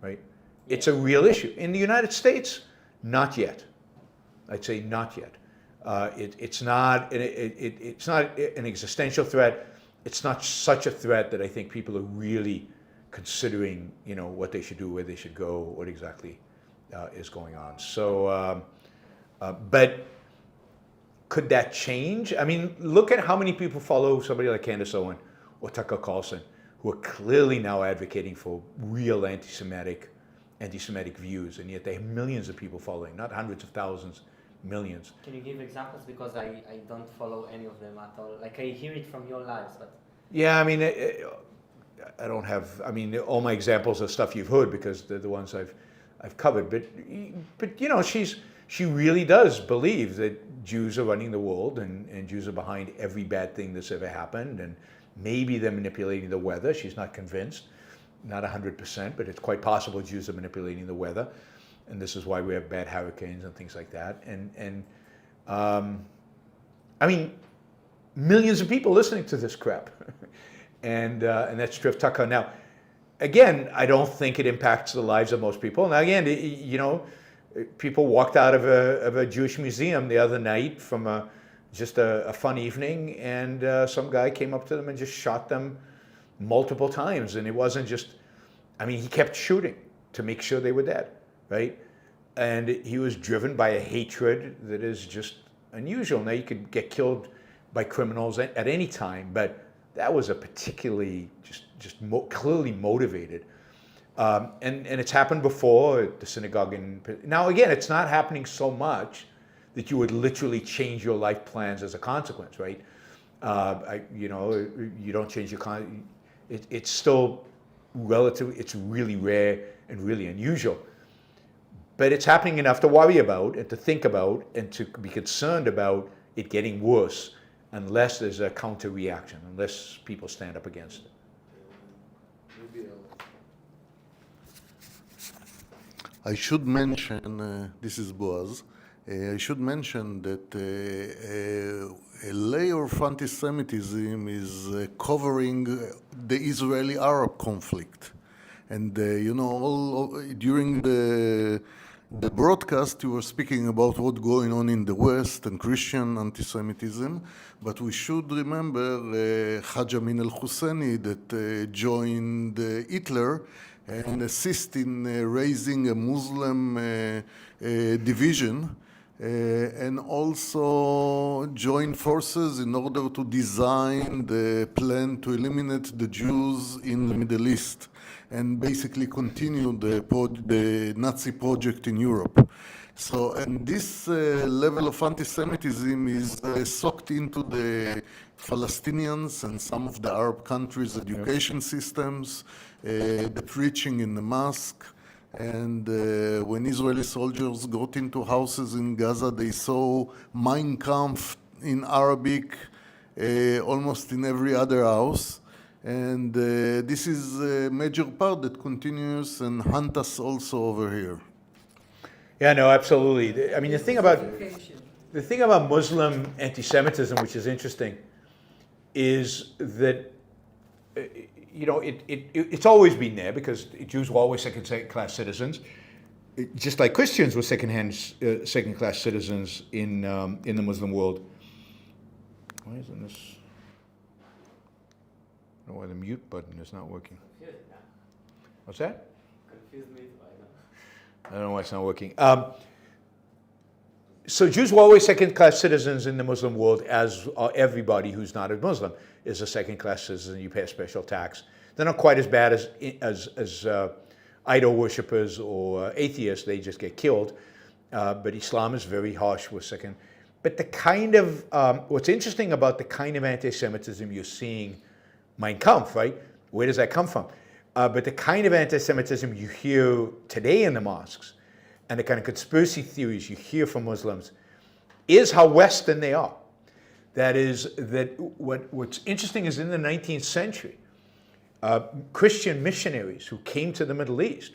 right? It's a real issue. In the United States, not yet. I'd say not yet. It's not an existential threat. It's not such a threat that I think people are really considering, what they should do, where they should go, what exactly is going on. So, but could that change? I mean, look at how many people follow somebody like Candace Owen or Tucker Carlson, who are clearly now advocating for real anti-Semitic views, and yet they have millions of people following, not hundreds of thousands, millions. Can you give examples? Because I don't follow any of them at all. Like I hear it from your lives, but Yeah, I mean, I don't have. I mean, all my examples are stuff you've heard because they're the ones I've covered. But she really does believe that Jews are running the world and Jews are behind every bad thing that's ever happened, and maybe they're manipulating the weather. She's not convinced, not 100%, but it's quite possible Jews are manipulating the weather, and this is why we have bad hurricanes and things like that. And I mean, millions of people listening to this crap. And that's Triff Tucker. Now, again, I don't think it impacts the lives of most people. Now, again, people walked out of a Jewish museum the other night from just a fun evening, and some guy came up to them and just shot them multiple times. And it wasn't just, I mean, he kept shooting to make sure they were dead, right? And he was driven by a hatred that is just unusual. Now, you could get killed by criminals at any time, but that was a particularly clearly motivated. And it's happened before at the synagogue. Now, again, it's not happening so much that you would literally change your life plans as a consequence, right? You don't change your it's still relatively, it's really rare and really unusual. But it's happening enough to worry about and to think about and to be concerned about it getting worse, unless there's a counter reaction, unless people stand up against it. I should mention, this is Boaz, I should mention that a layer of anti-Semitism is covering the Israeli-Arab conflict. And, during the broadcast, you were speaking about what's going on in the West and Christian anti-Semitism, but we should remember Hajj Amin al-Husseini that joined Hitler and assist in raising a Muslim division and also joined forces in order to design the plan to eliminate the Jews in the Middle East and basically continue the Nazi project in Europe. So, and this level of anti-Semitism is soaked into the Palestinians and some of the Arab countries' education systems, the preaching in the mosque, and when Israeli soldiers got into houses in Gaza, they saw Mein Kampf in Arabic almost in every other house. And this is a major part that continues and hunts us also over here. Yeah, no, absolutely. I mean, the thing about Muslim anti-Semitism, which is interesting, is that it's always been there because Jews were always second-class citizens, just like Christians were second-class citizens in the Muslim world. Why isn't this? I don't know why the mute button is not working. What's that? confused me. I don't know why it's not working. So Jews were always second-class citizens in the Muslim world, as everybody who's not a Muslim is a second-class citizen. You pay a special tax. They're not quite as bad as idol worshippers or atheists, they just get killed. But Islam is very harsh with second. But the kind of, what's interesting about the kind of anti-Semitism you're seeing, Mein Kampf, right? Where does that come from? But the kind of anti-Semitism you hear today in the mosques and the kind of conspiracy theories you hear from Muslims is how Western they are. That is, that what's interesting is in the 19th century, Christian missionaries who came to the Middle East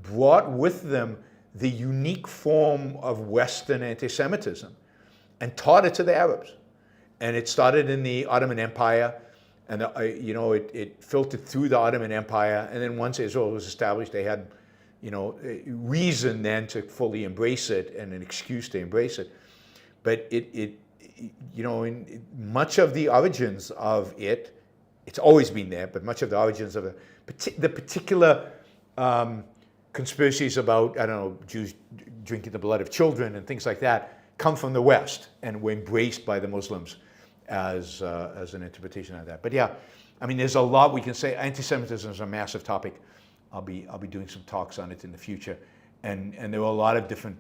brought with them the unique form of Western anti-Semitism and taught it to the Arabs. And it started in the Ottoman Empire, and it filtered through the Ottoman Empire. And then once Israel was established, they had, reason then to fully embrace it and an excuse to embrace it. But in much of the origins of it, it's always been there, but much of the origins of the particular conspiracies about, I don't know, Jews drinking the blood of children and things like that come from the West and were embraced by the Muslims as an interpretation of that. But yeah, I mean, there's a lot we can say. Anti-Semitism is a massive topic. I'll be doing some talks on it in the future, and there are a lot of different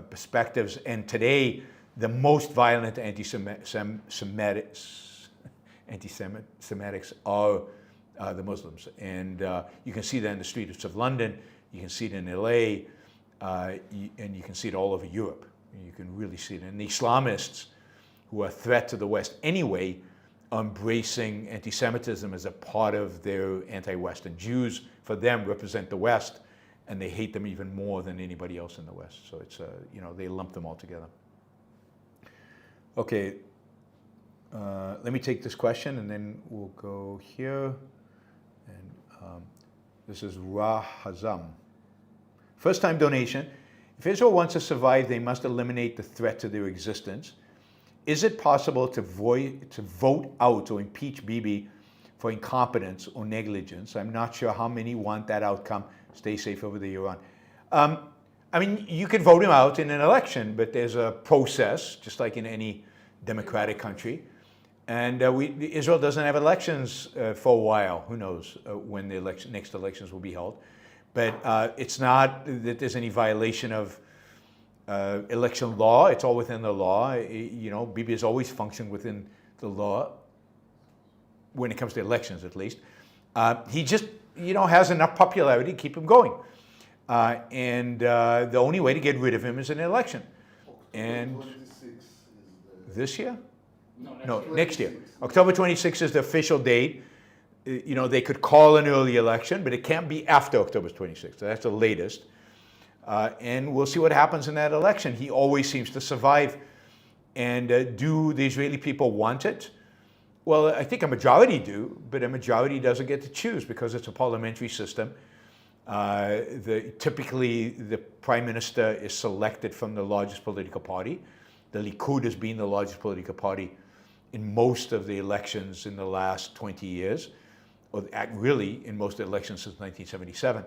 perspectives. And today, the most violent anti-Semitics are the Muslims, and you can see that in the streets of London. You can see it in LA, and you can see it all over Europe. You can really see it. And the Islamists, who are a threat to the West anyway, are embracing anti-Semitism as a part of their anti-Western. Jews, for them, represent the West, and they hate them even more than anybody else in the West. So it's, they lump them all together. Okay, let me take this question, and then we'll go here. And this is Ra Hazam. First-time donation. If Israel wants to survive, they must eliminate the threat to their existence. Is it possible to vote out or impeach Bibi for incompetence or negligence? I'm not sure how many want that outcome. Stay safe over the Iran. I mean, you could vote him out in an election, but there's a process, just like in any democratic country. And Israel doesn't have elections for a while. Who knows when the next elections will be held. But it's not that there's any violation of election law. It's all within the law. Bibi has always functioned within the law when it comes to elections, at least. He just, has enough popularity to keep him going. And the only way to get rid of him is an election. And this year? No, next year. October 26th is the official date. They could call an early election, but it can't be after October 26th. That's the latest. And we'll see what happens in that election. He always seems to survive. And do the Israeli people want it? Well, I think a majority do, but a majority doesn't get to choose because it's a parliamentary system. Typically, the prime minister is selected from the largest political party. The Likud has been the largest political party in most of the elections in the last 20 years, or really in most of the elections since 1977.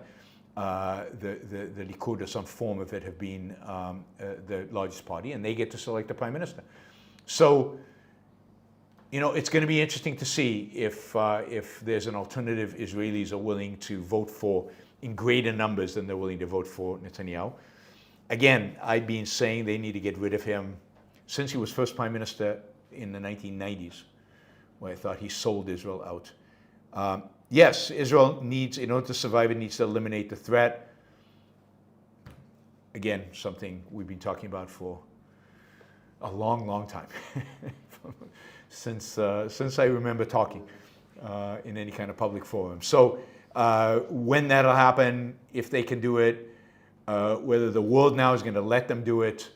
The Likud or some form of it have been the largest party, and they get to select the prime minister. So, it's going to be interesting to see if there's an alternative Israelis are willing to vote for in greater numbers than they're willing to vote for Netanyahu. Again, I've been saying they need to get rid of him since he was first prime minister in the 1990s, where I thought he sold Israel out. Yes, Israel needs, in order to survive, it needs to eliminate the threat. Again, something we've been talking about for a long, long time, since I remember talking in any kind of public forum. So when that'll happen, if they can do it, whether the world now is going to let them do it.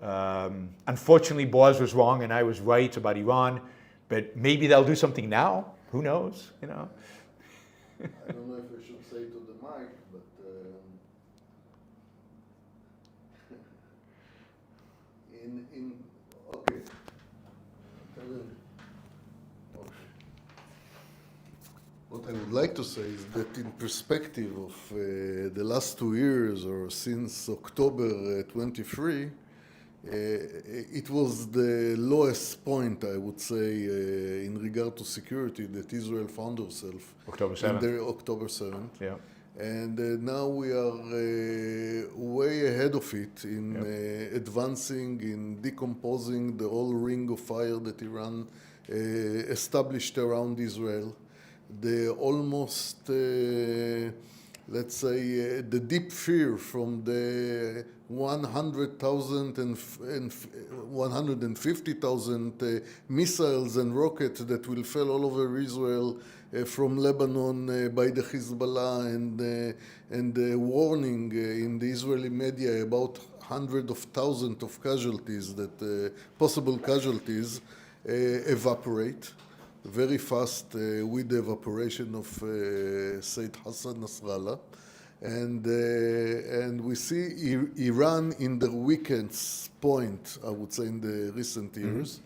Unfortunately, Boaz was wrong and I was right about Iran, but maybe they'll do something now. Who knows? I don't know if I should say to the mic, but okay. What I would like to say is that in perspective of the last 2 years or since October 23, it was the lowest point, I would say, in regard to security that Israel found herself. October 7th. October 7th. Yeah. And now we are way ahead of it in advancing, in decomposing the whole ring of fire that Iran established around Israel. The almost, let's say, the deep fear from the 100,000 and 150,000 missiles and rockets that will fall all over Israel from Lebanon by the Hezbollah, and the warning in the Israeli media about hundreds of thousands of casualties, that possible casualties, evaporate very fast with the evaporation of Sayyid Hassan Nasrallah. And we see Iran in the weakest point, I would say, in the recent years.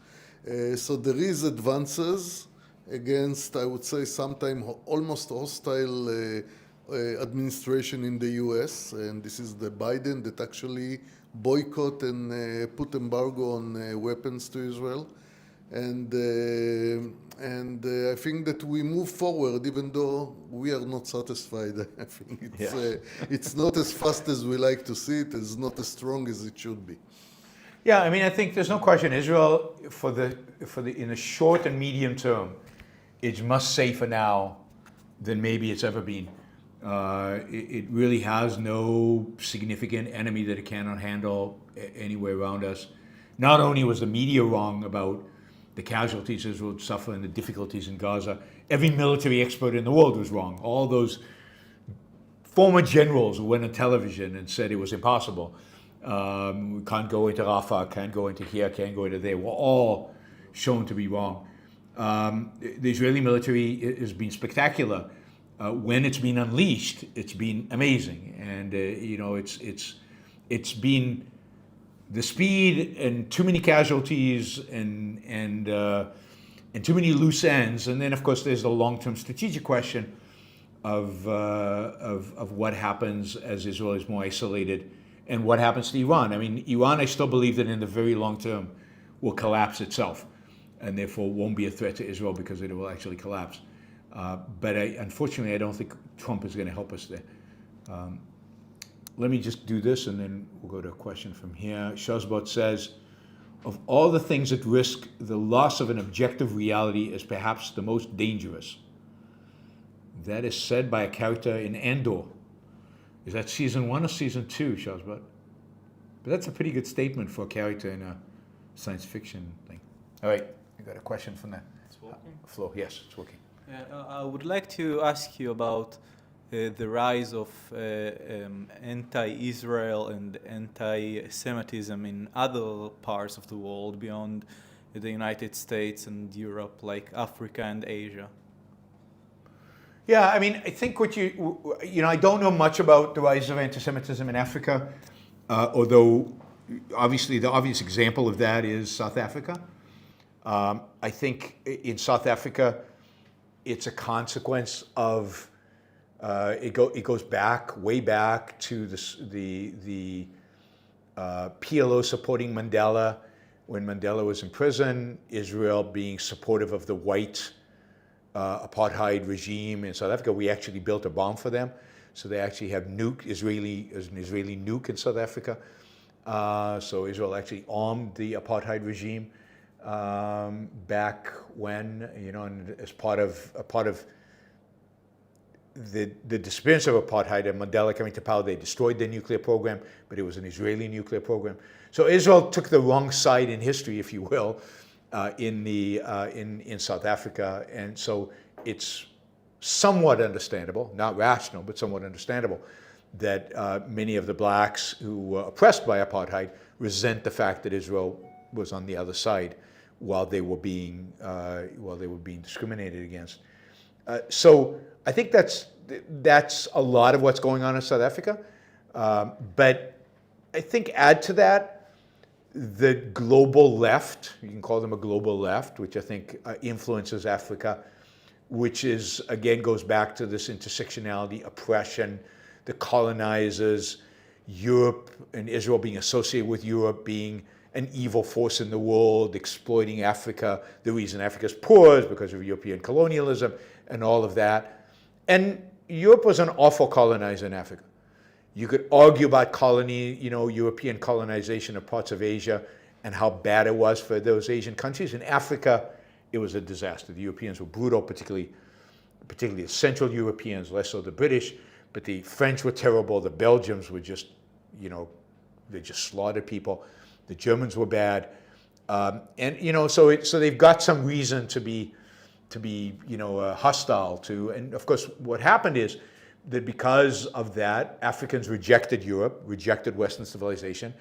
So there is advances against, I would say, sometimes almost hostile administration in the US, and this is the Biden that actually boycott and put embargo on weapons to Israel. And I think that we move forward, even though we are not satisfied. I think it's not as fast as we like to see it. It's not as strong as it should be. Yeah, I mean, I think there's no question Israel, in the short and medium term, is much safer now than maybe it's ever been. It really has no significant enemy that it cannot handle anywhere around us. Not only was the media wrong about the casualties Israel would suffer and the difficulties in Gaza, every military expert in the world was wrong. All those former generals who went on television and said it was impossible. We can't go into Rafah, can't go into here, can't go into there, were all shown to be wrong. The Israeli military has been spectacular. When it's been unleashed, it's been amazing. And, it's been the speed and too many casualties and too many loose ends. And then, of course, there's the long-term strategic question of what happens as Israel is more isolated and what happens to Iran. I mean, Iran, I still believe that in the very long term will collapse itself and therefore won't be a threat to Israel because it will actually collapse. But unfortunately, I don't think Trump is going to help us there. Let me just do this, and then we'll go to a question from here. Shazbot says, of all the things at risk, the loss of an objective reality is perhaps the most dangerous. That is said by a character in Andor. Is that season 1 or season 2, Shazbot? But that's a pretty good statement for a character in a science fiction thing. All right, I got a question from the floor. Yes, it's working. I would like to ask you about the rise of anti-Israel and anti-Semitism in other parts of the world beyond the United States and Europe, like Africa and Asia. Yeah, I mean, I think I don't know much about the rise of anti-Semitism in Africa, although obviously the obvious example of that is South Africa. I think in South Africa, it's a consequence of it goes way back to the PLO supporting Mandela when Mandela was in prison, Israel being supportive of the white apartheid regime in South Africa. We actually built a bomb for them, so they actually have an Israeli nuke in South Africa. So Israel actually armed the apartheid regime back when, and as part of the disappearance of apartheid and Mandela coming to power, they destroyed their nuclear program, but it was an Israeli nuclear program. So Israel took the wrong side in history, if you will, in South Africa, and so it's somewhat understandable, not rational, but somewhat understandable, that many of the blacks who were oppressed by apartheid resent the fact that Israel was on the other side while they were being discriminated against. So I think that's a lot of what's going on in South Africa. But I think add to that the global left, you can call them a global left, which I think influences Africa, which is, again, goes back to this intersectionality, oppression, the colonizers, Europe and Israel being associated with Europe being an evil force in the world, exploiting Africa. The reason Africa's poor is because of European colonialism and all of that. And Europe was an awful colonizer in Africa. You could argue about colony, European colonization of parts of Asia and how bad it was for those Asian countries. In Africa, it was a disaster. The Europeans were brutal, particularly the Central Europeans, less so the British, but the French were terrible. The Belgians were just, they just slaughtered people. The Germans were bad. So they've got some reason to be hostile to. And of course, what happened is that because of that, Africans rejected Europe, rejected Western civilization,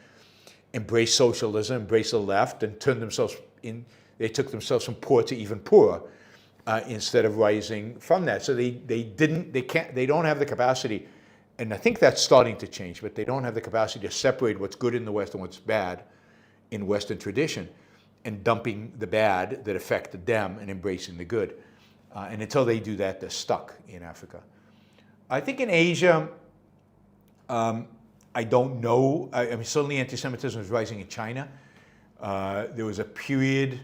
embraced socialism, embraced the left, and turned themselves in. They took themselves from poor to even poorer instead of rising from that. So they don't have the capacity, and I think that's starting to change. But they don't have the capacity to separate what's good in the West and what's bad in Western tradition, and dumping the bad that affected them and embracing the good. And until they do that, they're stuck in Africa. I think in Asia, I don't know. I mean, certainly anti-Semitism is rising in China. There was a period,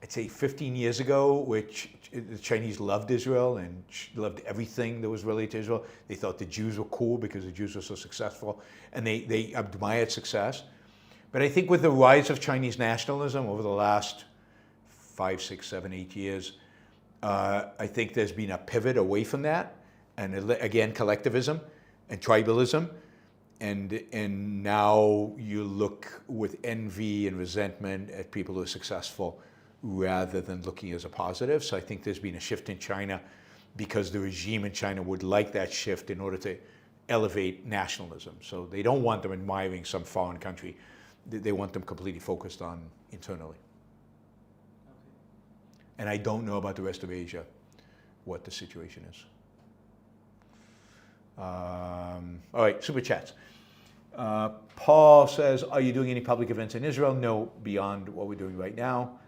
I'd say 15 years ago, which the Chinese loved Israel and loved everything that was related to Israel. They thought the Jews were cool because the Jews were so successful, and they admired success. But I think with the rise of Chinese nationalism over the last 5, 6, 7, 8 years, I think there's been a pivot away from that. And again, collectivism and tribalism. And now you look with envy and resentment at people who are successful rather than looking as a positive. So I think there's been a shift in China because the regime in China would like that shift in order to elevate nationalism. So they don't want them admiring some foreign country. They want them completely focused on internally. And I don't know about the rest of Asia, what the situation is. All right, super chats. Paul says, are you doing any public events in Israel? No, beyond what we're doing right now.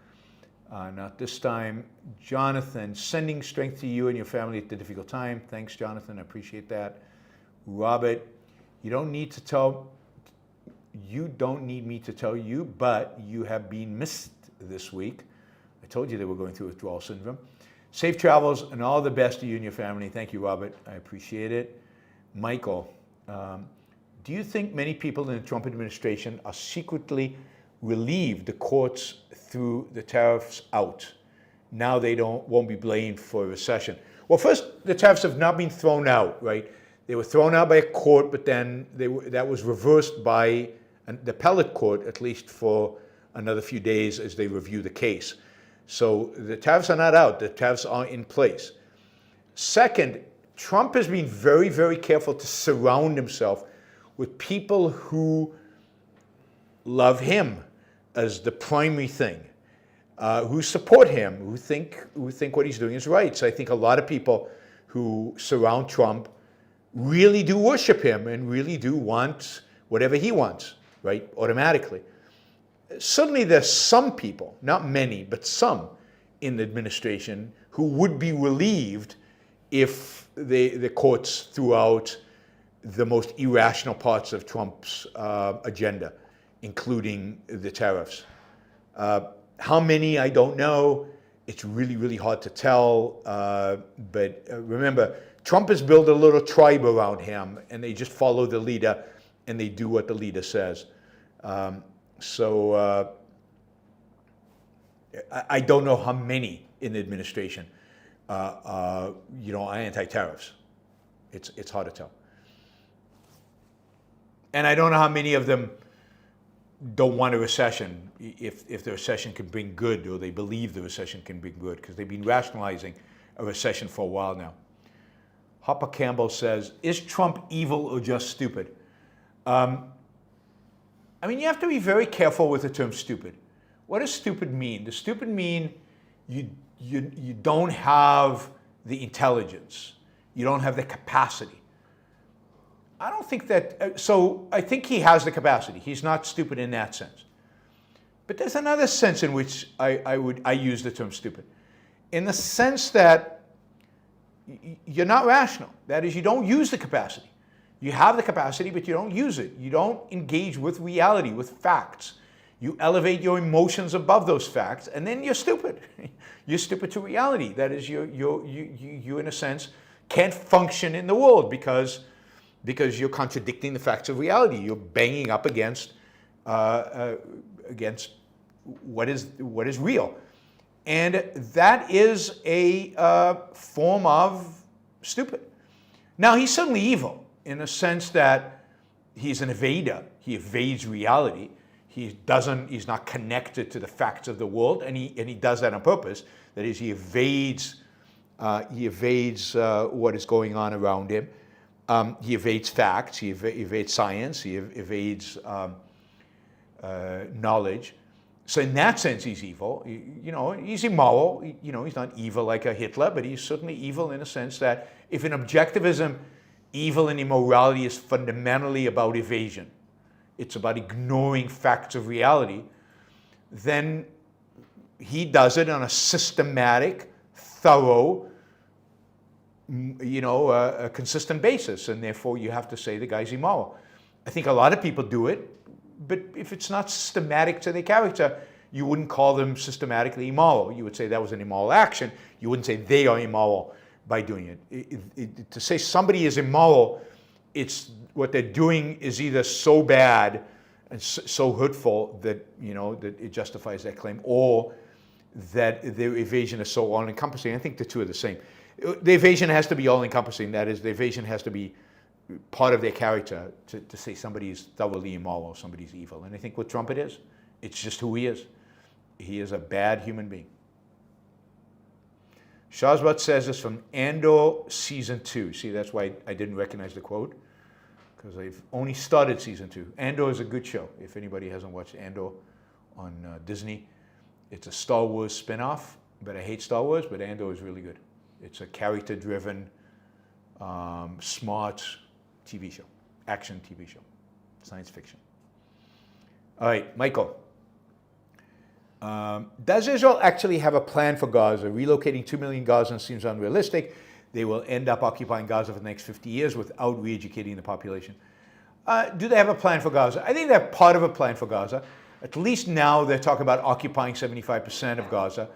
Not this time. Jonathan, sending strength to you and your family at the difficult time. Thanks, Jonathan. I appreciate that. Robert, you don't need me to tell you, but you have been missed this week. I told you they were going through withdrawal syndrome. Safe travels and all the best to you and your family. Thank you, Robert. I appreciate it. Michael, do you think many people in the Trump administration are secretly relieved the courts threw the tariffs out? Now they won't be blamed for a recession. Well, first, the tariffs have not been thrown out, right? They were thrown out by a court, but then that was reversed by the appellate court, at least for another few days as they review the case. So the tariffs are not out. The tariffs are in place. Second, Trump has been very, very careful to surround himself with people who love him as the primary thing, who support him, who think what he's doing is right. So I think a lot of people who surround Trump really do worship him and really do want whatever he wants, right, automatically. Certainly there's some people, not many, but some in the administration who would be relieved if the courts threw out the most irrational parts of Trump's agenda, including the tariffs. How many, I don't know. It's really, really hard to tell. But remember, Trump has built a little tribe around him, and they just follow the leader, and they do what the leader says. So I don't know how many in the administration are anti-tariffs. It's hard to tell. And I don't know how many of them don't want a recession if the recession can bring good, or they believe the recession can bring good, because they've been rationalizing a recession for a while now. Hopper Campbell says, is Trump evil or just stupid? I mean, you have to be very careful with the term stupid. What does stupid mean? Does stupid mean you don't have the intelligence, you don't have the capacity? I don't think that, so I think he has the capacity. He's not stupid in that sense. But there's another sense in which I use the term stupid. In the sense that you're not rational. That is, you don't use the capacity. You have the capacity, but you don't use it. You don't engage with reality, with facts. You elevate your emotions above those facts, and then you're stupid. You're stupid to reality. That is, you in a sense, can't function in the world because you're contradicting the facts of reality. You're banging up against what is real, and that is a form of stupid. Now, he's certainly evil in the sense that he's an evader. He evades reality. He's not connected to the facts of the world, and he does that on purpose. That is, he evades what is going on around him. He evades facts. He evades science. He evades knowledge. So in that sense, he's evil. He's immoral. He's not evil like a Hitler, but he's certainly evil in a sense that if in objectivism, evil and immorality is fundamentally about evasion, it's about ignoring facts of reality, then he does it on a systematic, thorough, a consistent basis, and therefore you have to say the guy's immoral. I think a lot of people do it, but if it's not systematic to their character, you wouldn't call them systematically immoral. You would say that was an immoral action. You wouldn't say they are immoral by doing it. To say somebody is immoral, it's what they're doing is either so bad and so hurtful that that it justifies that claim, or that their evasion is so all-encompassing. I think the two are the same. The evasion has to be all-encompassing. That is, the evasion has to be part of their character to say somebody is thoroughly immoral, somebody's evil. And I think with Trump it is. It's just who he is. He is a bad human being. Shazbat says this from Andor Season 2. See, that's why I didn't recognize the quote, because I've only started Season 2. Andor is a good show. If anybody hasn't watched Andor on Disney, it's a Star Wars spin-off, but I hate Star Wars, but Andor is really good. It's a character-driven, smart TV show, action TV show, science fiction. All right, Michael. Does Israel actually have a plan for Gaza? Relocating 2 million Gazans seems unrealistic. They will end up occupying Gaza for the next 50 years without re-educating the population. Do they have a plan for Gaza? I think they're part of a plan for Gaza. At least now they're talking about occupying 75% of Gaza,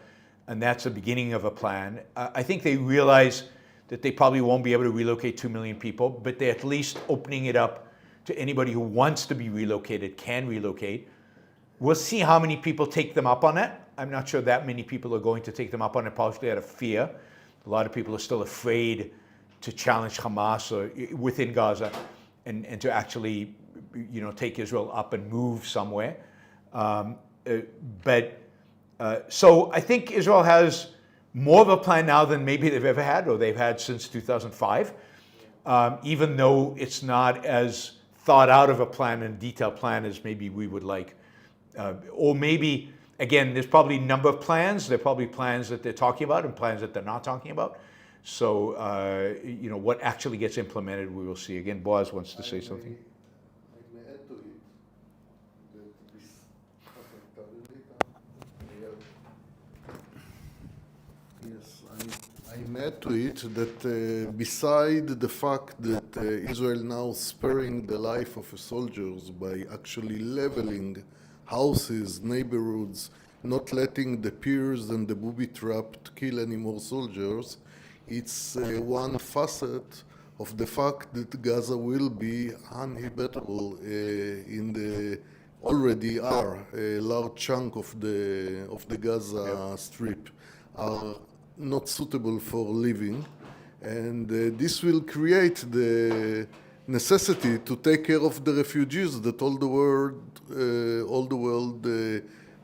and that's the beginning of a plan. I think they realize that they probably won't be able to relocate 2 million people, but they're at least opening it up to anybody who wants to be relocated can relocate. We'll see how many people take them up on it. I'm not sure that many people are going to take them up on it, partially out of fear. A lot of people are still afraid to challenge Hamas or within Gaza and to actually, take Israel up and move somewhere. So I think Israel has more of a plan now than maybe they've ever had, or they've had since 2005, even though it's not as thought out of a plan and detailed plan as maybe we would like. Or maybe, again, there's probably a number of plans. There are probably plans that they're talking about and plans that they're not talking about. So, what actually gets implemented, we will see. Again, Boaz wants to say something. I may add to it that this Yes, I may add to it that beside the fact that Israel now sparing the life of soldiers by actually leveling houses, neighborhoods, not letting the peers and the booby-trapped kill any more soldiers, it's one facet of the fact that Gaza will be uninhabitable in the already are a large chunk of the Gaza Strip are not suitable for living, and this will create the necessity to take care of the refugees that all the world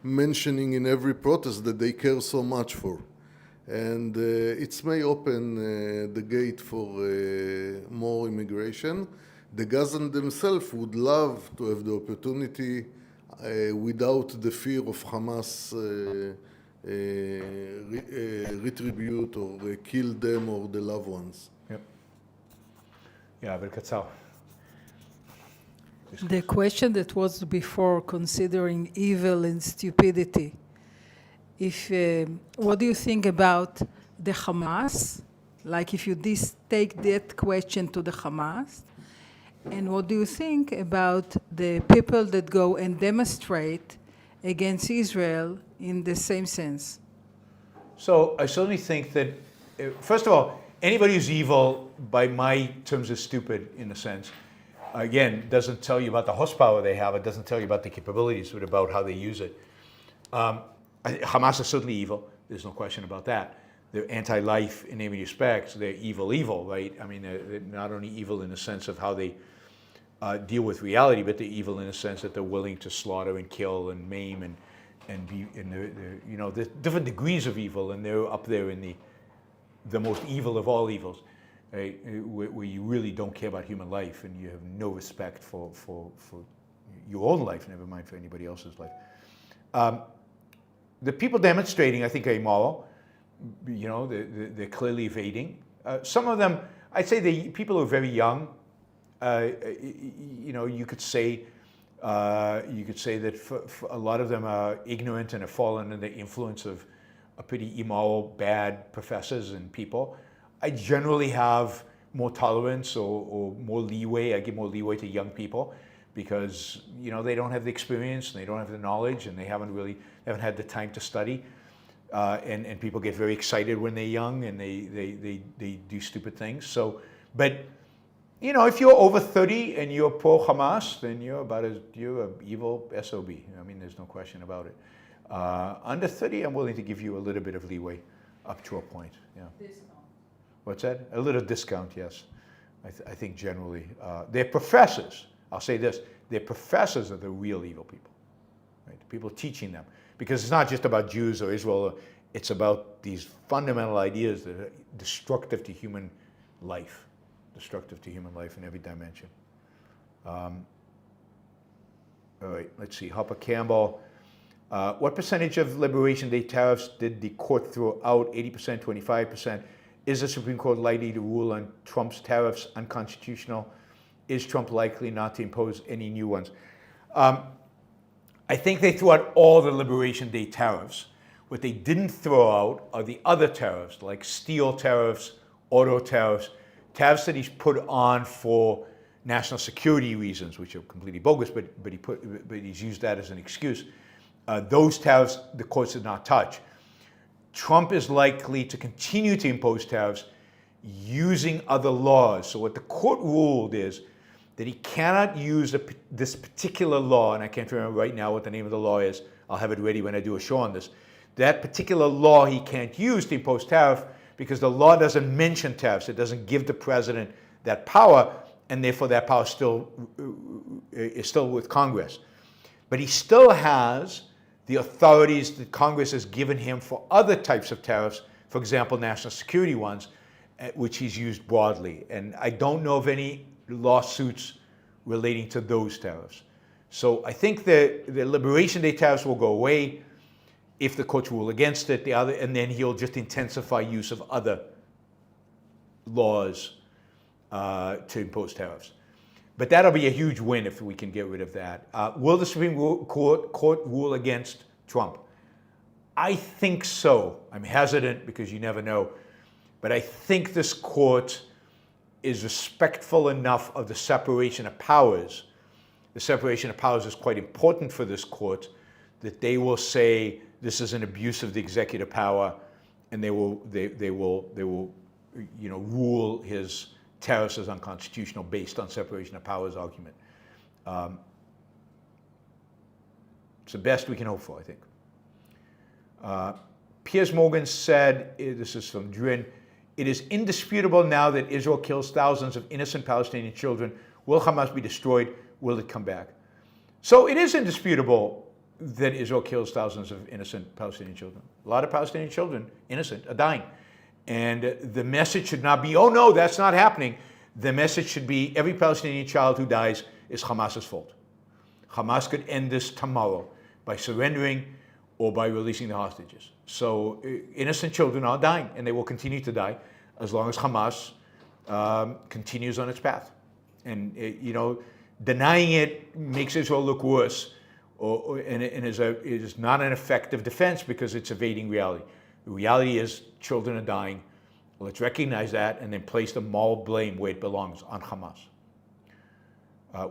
mentioning in every protest that they care so much for. And it may open the gate for more immigration. The Gazans themselves would love to have the opportunity without the fear of Hamas retribute or kill them or the loved ones. Yep. Yeah, but Katzal. The question that was before, considering evil and stupidity, what do you think about the Hamas? Like if you take that question to the Hamas, and what do you think about the people that go and demonstrate against Israel in the same sense? So I certainly think that, first of all, anybody who's evil, by my terms, is stupid in a sense. Again, doesn't tell you about the horsepower they have. It doesn't tell you about the capabilities, but about how they use it. Hamas is certainly evil. There's no question about that. They're anti-life in many respects. They're evil, right? I mean, they're not only evil in the sense of how they deal with reality, but they're evil in the sense that they're willing to slaughter and kill and maim and be, and they're, there's different degrees of evil, and they're up there in the most evil of all evils, right? Where you really don't care about human life and you have no respect for your own life, never mind for anybody else's life. The people demonstrating, I think, are immoral. They're clearly evading. Some of them, I'd say the people who are very young. You could say that for a lot of them are ignorant and have fallen under the influence of a pretty immoral, bad professors and people. I generally have more tolerance or more leeway. I give more leeway to young people because they don't have the experience, and they don't have the knowledge, and they haven't had the time to study. And people get very excited when they're young, and they do stupid things. So, but if you're over 30 and you're pro-Hamas, then you're an evil SOB. I mean, there's no question about it. Under 30, I'm willing to give you a little bit of leeway up to a point. Yeah. Discount. What's that? A little discount, yes. I think generally. They're professors. I'll say this. They're professors are the real evil people. Right? People teaching them. Because it's not just about Jews or Israel. It's about these fundamental ideas that are destructive to human life. Destructive to human life in every dimension. All right, let's see. Hopper Campbell. What percentage of Liberation Day tariffs did the court throw out? 80%, 25%. Is the Supreme Court likely to rule on Trump's tariffs unconstitutional? Is Trump likely not to impose any new ones? I think they threw out all the Liberation Day tariffs. What they didn't throw out are the other tariffs, like steel tariffs, auto tariffs, tariffs that he's put on for national security reasons, which are completely bogus, but he's used that as an excuse. Those tariffs the courts did not touch. Trump is likely to continue to impose tariffs using other laws. So what the court ruled is that he cannot use this particular law, and I can't remember right now what the name of the law is. I'll have it ready when I do a show on this. That particular law he can't use to impose tariff because the law doesn't mention tariffs. It doesn't give the president that power, and therefore that power is still with Congress. But he still has the authorities that Congress has given him for other types of tariffs, for example, national security ones, which he's used broadly. And I don't know of any lawsuits relating to those tariffs. So I think the Liberation Day tariffs will go away if the courts rule against it. And then he'll just intensify use of other laws to impose tariffs. But that'll be a huge win if we can get rid of that. Will the Supreme Court rule against Trump? I think so. I'm hesitant because you never know. But I think this court is respectful enough of the separation of powers. The separation of powers is quite important for this court, that they will say this is an abuse of the executive power, and they will rule his tariffs as unconstitutional based on separation of powers argument. It's the best we can hope for, I think. Piers Morgan said, this is from Drin, it is indisputable now that Israel kills thousands of innocent Palestinian children. Will Hamas be destroyed? Will it come back? So it is indisputable that Israel kills thousands of innocent Palestinian children. A lot of Palestinian children, innocent, are dying. And the message should not be, oh no, that's not happening. The message should be, every Palestinian child who dies is Hamas's fault. Hamas could end this tomorrow by surrendering or by releasing the hostages. So innocent children are dying, and they will continue to die as long as Hamas continues on its path. And denying it makes Israel look worse, and it is not an effective defense because it's evading reality. The reality is children are dying. Let's recognize that and then place the moral blame where it belongs, on Hamas.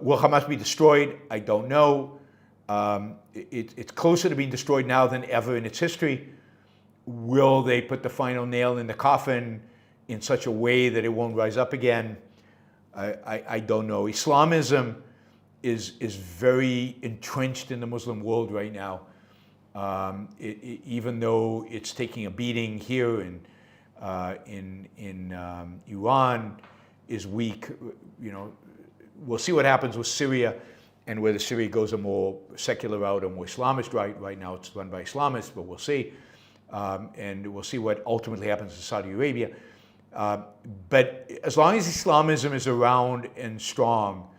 Will Hamas be destroyed? I don't know. It's closer to being destroyed now than ever in its history. Will they put the final nail in the coffin in such a way that it won't rise up again, I don't know. Islamism is very entrenched in the Muslim world right now. Even though it's taking a beating here in Iran is weak, we'll see what happens with Syria and whether Syria goes a more secular route or more Islamist route. Right now it's run by Islamists, but we'll see. And we'll see what ultimately happens in Saudi Arabia. But as long as Islamism is around and strong,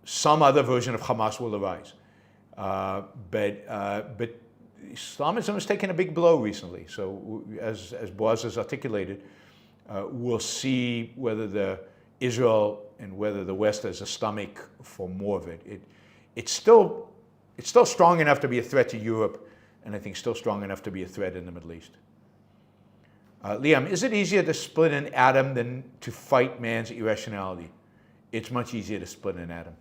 some other version of Hamas will arise. But Islamism has taken a big blow recently. So as Boaz has articulated, we'll see whether Israel and whether the West has a stomach for more of it. It's still strong enough to be a threat to Europe, and I think still strong enough to be a threat in the Middle East. Liam, is it easier to split an atom than to fight man's irrationality? It's much easier to split an atom.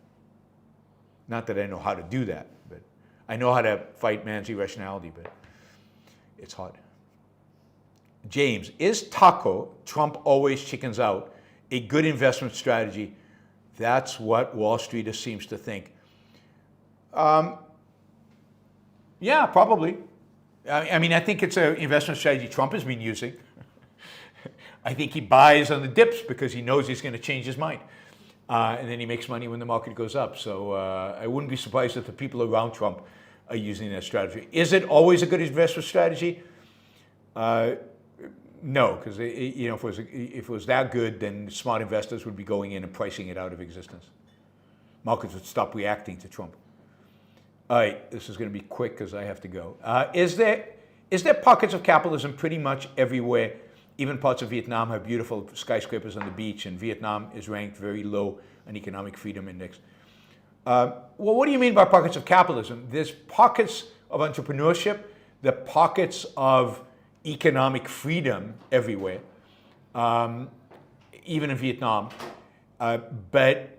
Not that I know how to do that, but I know how to fight man's irrationality, but it's hard. James, is taco, Trump always chickens out, a good investment strategy? That's what Wall Street seems to think. Yeah, probably. I mean, I think it's an investment strategy Trump has been using. I think he buys on the dips because he knows he's going to change his mind. And then he makes money when the market goes up. So I wouldn't be surprised if the people around Trump are using that strategy. Is it always a good investment strategy? No, because if it was that good, then smart investors would be going in and pricing it out of existence. Markets would stop reacting to Trump. All right, this is going to be quick because I have to go. Is there pockets of capitalism pretty much everywhere? Even parts of Vietnam have beautiful skyscrapers on the beach, and Vietnam is ranked very low on Economic Freedom Index. Well, what do you mean by pockets of capitalism? There's pockets of entrepreneurship, the pockets of economic freedom everywhere, even in Vietnam. But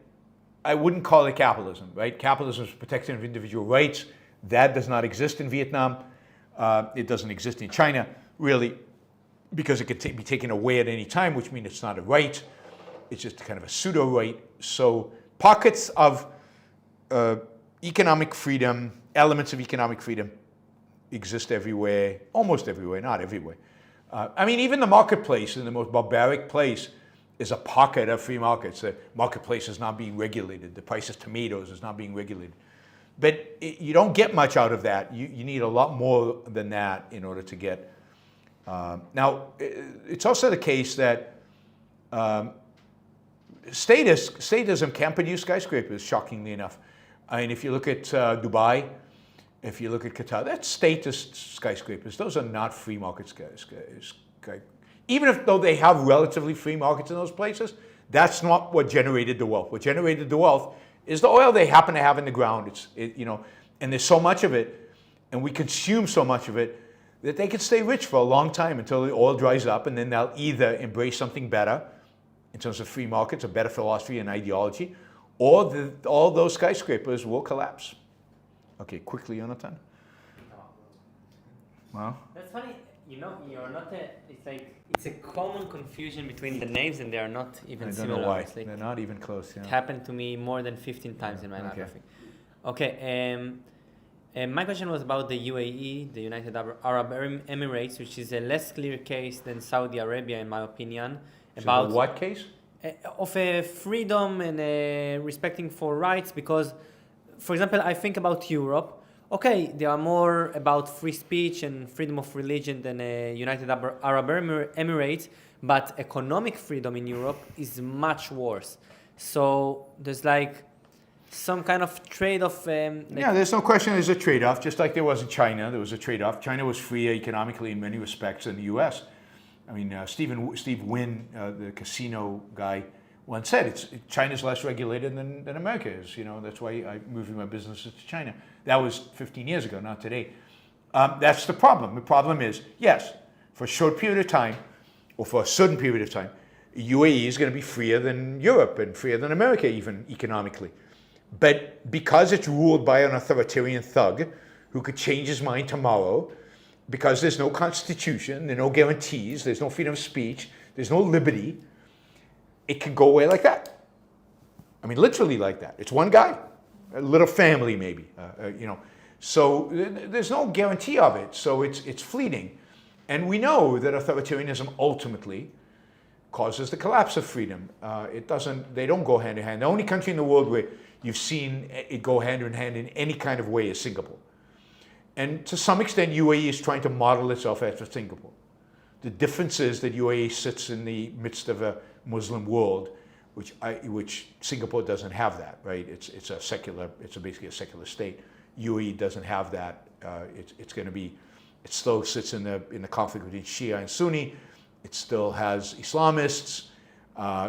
I wouldn't call it capitalism, right? Capitalism is protection of individual rights. That does not exist in Vietnam. It doesn't exist in China, really, because it could be taken away at any time, which means it's not a right. It's just kind of a pseudo-right. So pockets of economic freedom, elements of economic freedom exist everywhere, almost everywhere, not everywhere. I mean, even the marketplace, in the most barbaric place, is a pocket of free markets. The marketplace is not being regulated. The price of tomatoes is not being regulated. But you don't get much out of that. You need a lot more than that in order to get. Now, it's also the case that statism can produce skyscrapers, shockingly enough. I mean, if you look at Dubai, if you look at Qatar, that's statist skyscrapers. Those are not free market skyscrapers. Even though they have relatively free markets in those places, that's not what generated the wealth. What generated the wealth is the oil they happen to have in the ground. And there's so much of it, and we consume so much of it, that they can stay rich for a long time until the oil dries up, and then they'll either embrace something better in terms of free markets, a better philosophy and ideology, or all those skyscrapers will collapse. Okay, quickly, Jonathan. Well, That's funny. You're not it's a common confusion between the names, and they are not even I don't similar. know why. It's like, They're not even close. it happened to me more than 15 times in my life, I think. Okay, my question was about the UAE, the United Arab Emirates, which is a less clear case than Saudi Arabia, in my opinion. About what case? Of a freedom and respecting for rights, because, for example, I think about Europe. Okay, they are more about free speech and freedom of religion than United Arab Emirates, but economic freedom in Europe is much worse. So there's like some kind of trade-off. Yeah, there's no question there's a trade-off, just like there was in China. There was a trade-off. China was freer economically in many respects than the U.S. I mean, Steve Wynn, the casino guy, once said China's less regulated than America is. That's why I'm moving my businesses to China. That was 15 years ago, not today. That's the problem. The problem is, yes, for a short period of time, or for a certain period of time, UAE is going to be freer than Europe and freer than America, even economically. But because it's ruled by an authoritarian thug who could change his mind tomorrow, because there's no constitution, there are no guarantees, there's no freedom of speech, there's no liberty, it can go away like that. I mean, literally like that. It's one guy, a little family maybe, So there's no guarantee of it, so it's fleeting. And we know that authoritarianism ultimately causes the collapse of freedom. They don't go hand in hand. The only country in the world where you've seen it go hand in hand in any kind of way is Singapore. And to some extent, UAE is trying to model itself after Singapore. The difference is that UAE sits in the midst of a Muslim world, which Singapore doesn't have that, right? It's basically a secular state. UAE doesn't have that. It still sits in the conflict between Shia and Sunni. It still has Islamists.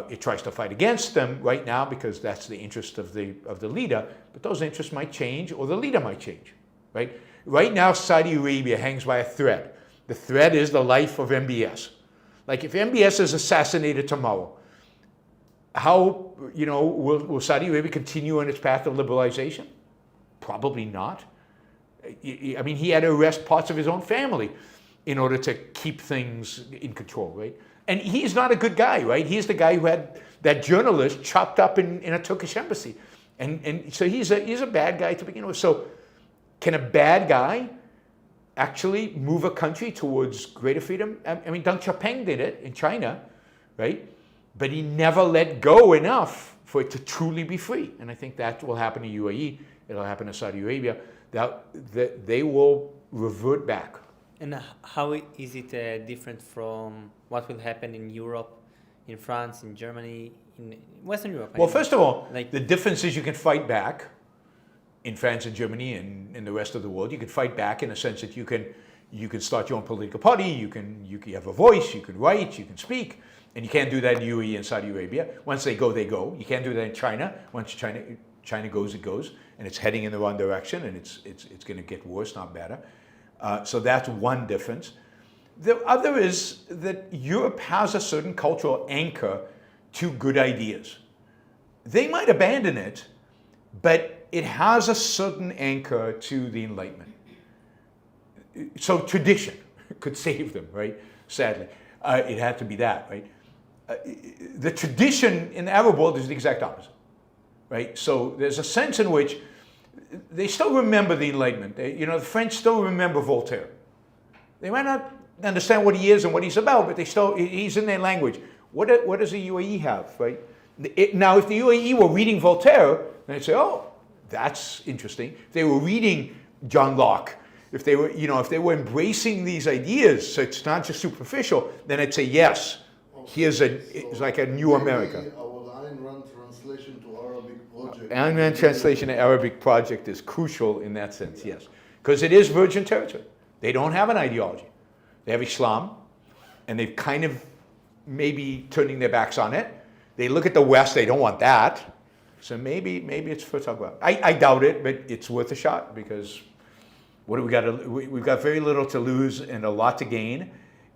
It tries to fight against them right now because that's the interest of the leader. But those interests might change, or the leader might change, right? Right now, Saudi Arabia hangs by a thread. The thread is the life of MBS. Like if MBS is assassinated tomorrow, how will Saudi Arabia continue on its path of liberalization? Probably not. I mean, he had to arrest parts of his own family in order to keep things in control, right? And he's not a good guy, right? He's the guy who had that journalist chopped up in a Turkish embassy. And so he's a bad guy to begin with. So can a bad guy actually move a country towards greater freedom? I mean, Deng Xiaoping did it in China, right? But he never let go enough for it to truly be free. And I think that will happen in UAE. It'll happen in Saudi Arabia. That they will revert back. And how is it different from what will happen in Europe, in France, in Germany, in Western Europe? Well, first of all, the difference is you can fight back in France and Germany and in the rest of the world. You can fight back in the sense that you can start your own political party. You have a voice. You can write. You can speak. And you can't do that in UAE and Saudi Arabia. Once they go, they go. You can't do that in China. Once China goes, it goes, and it's heading in the wrong direction, and it's going to get worse, not better. So that's one difference. The other is that Europe has a certain cultural anchor to good ideas. They might abandon it, but it has a certain anchor to the Enlightenment. So tradition could save them, right? Sadly, it had to be that, right? The tradition in the Arab world is the exact opposite, right? So there's a sense in which they still remember the Enlightenment. The French still remember Voltaire. They might not understand what he is and what he's about, but he's in their language. What does the UAE have, right? Now, if the UAE were reading Voltaire, then they'd say, oh, that's interesting. If they were reading John Locke, if they were embracing these ideas, so it's not just superficial, then I'd say, yes, it's like a new America. Our Ayn Rand translation to Arabic project. Ayn Rand translation to Arabic project is crucial in that sense, yes. Because it is virgin territory. They don't have an ideology. They have Islam, and they've kind of maybe turning their backs on it. They look at the West, they don't want that. So maybe it's for talk about. I doubt it, but it's worth a shot because what do we got? We've got very little to lose and a lot to gain,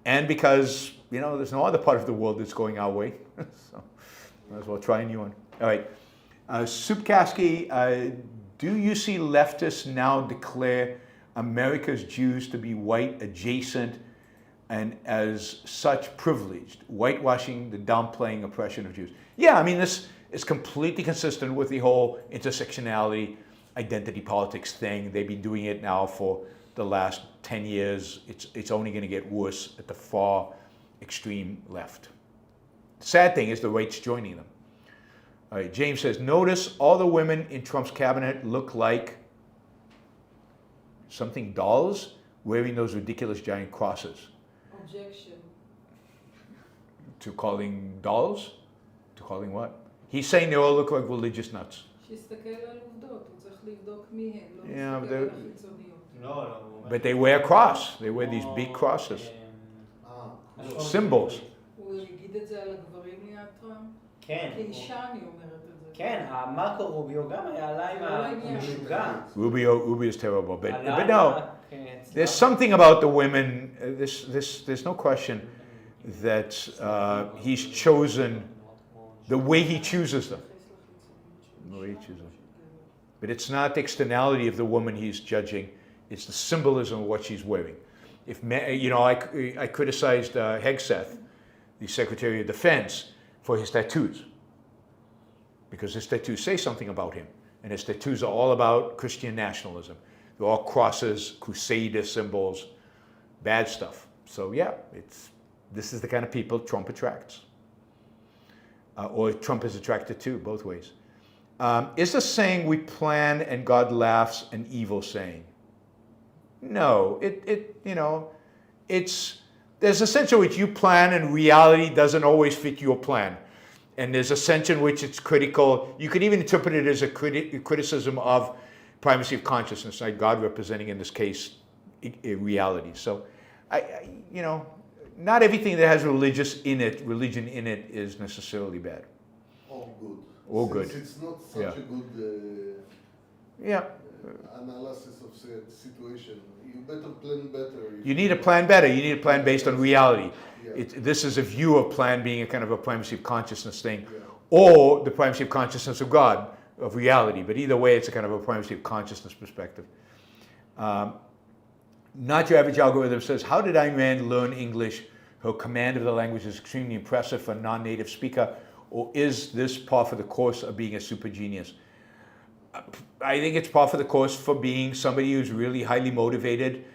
and because there's no other part of the world that's going our way, so might as well try a new one. All right, Supkaski, do you see leftists now declare America's Jews to be white adjacent and as such privileged, whitewashing the downplaying oppression of Jews? Yeah, I mean this is completely consistent with the whole intersectionality, identity politics thing. They've been doing it now for the last 10 years. It's only going to get worse at the far extreme left. The sad thing is the right's joining them. All right, James says, notice all the women in Trump's cabinet look like something dolls wearing those ridiculous giant crosses. Objection. To calling dolls? To calling what? He's saying they all look like religious nuts. שיסתכל על עובדות, הוא צריך לבדוק מי הם, לא Yeah, להסתכל על החיצוניות. No. But they wear a cross. They wear these big crosses. Symbols. הוא יגיד את זה על הגברים ליד טראמפ? כן. כאישה אני אומרת את זה. כן, מרקו רוביו גם היה עלה עם המשוגע. Rubio is terrible, but no. There's something about the women. There's no question that he's chosen the way he chooses them. The way he chooses them. But it's not the externality of the woman he's judging; it's the symbolism of what she's wearing. If I criticized Hegseth the Secretary of Defense for his tattoos, because his tattoos say something about him, and his tattoos are all about Christian nationalism. They're all crosses, crusader symbols, bad stuff. So yeah, this is the kind of people Trump attracts, or Trump is attracted to, both ways. Is the saying "we plan and God laughs" an evil saying? No, there's a sense in which you plan and reality doesn't always fit your plan. And there's a sense in which it's critical. You could even interpret it as a criticism of primacy of consciousness, like God representing in this case reality. So, not everything that has religion in it is necessarily bad. All good. All good. Since it's not such a good analysis of situation, you better plan better. You need a plan better. You need a plan based on reality. Yeah. This is a view of plan being a kind of a primacy of consciousness thing, or the primacy of consciousness of God, of reality. But either way, it's a kind of a primacy of consciousness perspective. Not Your Average Algorithm says, how did Ayn Rand learn English? Her command of the language is extremely impressive for a non-native speaker. Or is this par for the course of being a super genius? I think it's par for the course for being somebody who's really highly motivated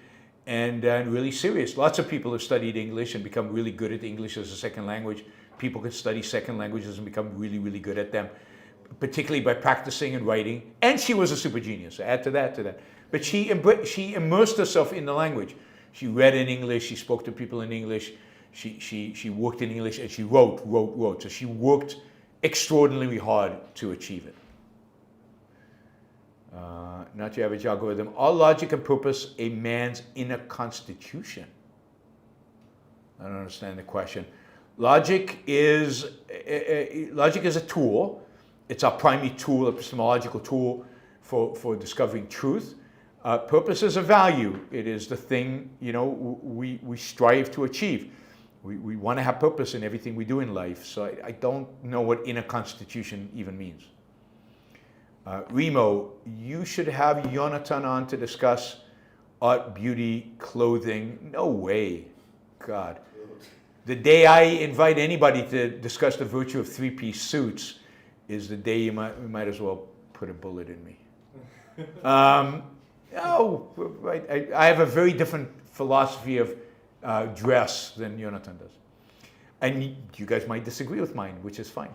and really serious. Lots of people have studied English and become really good at English as a second language. People can study second languages and become really, really good at them, particularly by practicing and writing. And she was a super genius. Add to that. But she immersed herself in the language. She read in English. She spoke to people in English. She worked in English, and she wrote. So she worked extraordinarily hard to achieve it. Not Your Average Algorithm. Are logic and purpose a man's inner constitution? I don't understand the question. Logic is a tool. It's our primary tool, epistemological tool for discovering truth. Purpose is a value. It is the thing, we strive to achieve. We want to have purpose in everything we do in life. So I don't know what inner constitution even means. Remo, you should have Jonathan on to discuss art, beauty, clothing. No way. God. The day I invite anybody to discuss the virtue of three-piece suits is the day you might as well put a bullet in me. No, I have a very different philosophy of dress than Jonathan does. And you guys might disagree with mine, which is fine.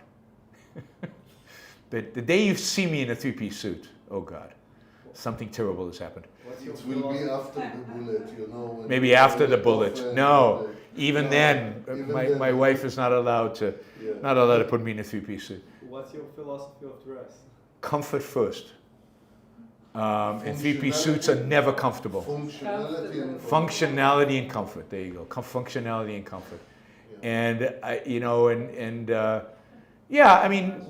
But the day you see me in a three-piece suit, oh God, something terrible has happened. It will be after the bullet, Maybe after the bullet. No, even then, my wife is not allowed to put me in a three-piece suit. What's your philosophy of dress? Comfort first. And three-piece suits are never comfortable. Functionality and comfort. There you go. Functionality and comfort. And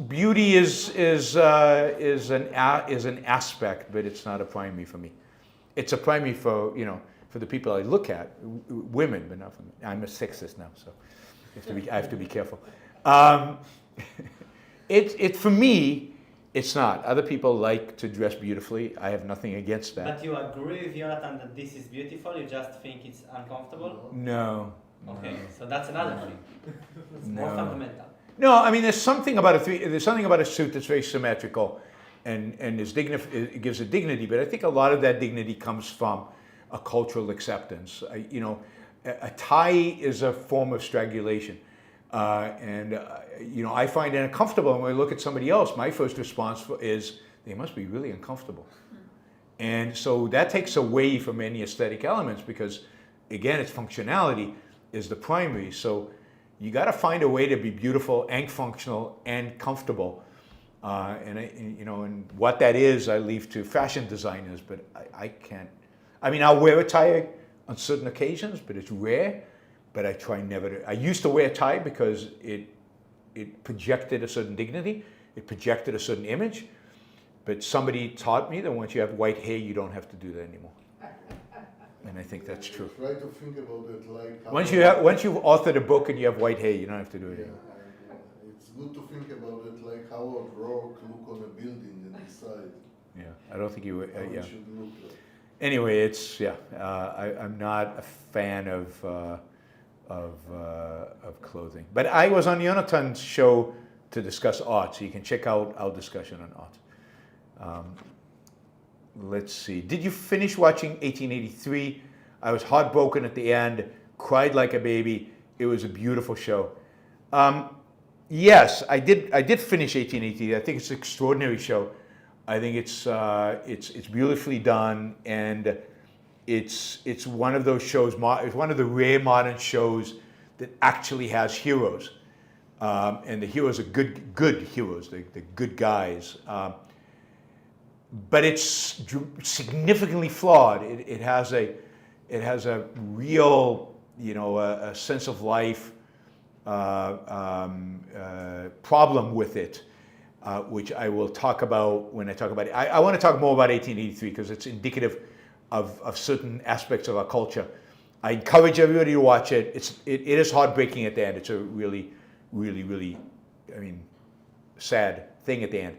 beauty is an aspect, but it's not a primary for me. It's a primary for the people I look at, women, but not for me. I'm a sexist now, so I have to be careful. For me. It's not. Other people like to dress beautifully. I have nothing against that. But you agree with Jonathan that this is beautiful? You just think it's uncomfortable? No. Okay, so that's another thing. It's more fundamental. No, there's something about a suit that's very symmetrical, and it gives it dignity. But I think a lot of that dignity comes from a cultural acceptance. A tie is a form of strangulation. I find it uncomfortable. And when I look at somebody else, my first response is, they must be really uncomfortable. And so that takes away from any aesthetic elements because, again, its functionality is the primary. So you got to find a way to be beautiful and functional and comfortable. And what that is, I leave to fashion designers, but I can't. I'll wear a tie on certain occasions, but it's rare. But I try never to. I used to wear a tie because it projected a certain dignity, it projected a certain image. But somebody taught me that once you have white hair, you don't have to do that anymore. And I think that's true. Try to think about it like. Once you've authored a book and you have white hair, you don't have to do it anymore. It's good to think about it like how a rock look on a building and decide. Yeah, I don't think you would. It should look like. Anyway, I'm not a fan of of clothing. But I was on Jonathan's show to discuss art, so you can check out our discussion on art. Let's see. Did you finish watching 1883? I was heartbroken at the end, cried like a baby. It was a beautiful show. Yes, I did finish 1883. I think it's an extraordinary show. I think it's beautifully done, and it's one of those shows. It's one of the rare modern shows that actually has heroes, and the heroes are good heroes. They're good guys. But it's significantly flawed. It has a real, a sense of life problem with it, which I will talk about when I talk about it. I want to talk more about 1883 because it's indicative of certain aspects of our culture. I encourage everybody to watch it. It is heartbreaking at the end. It's a really, really, really, sad thing at the end.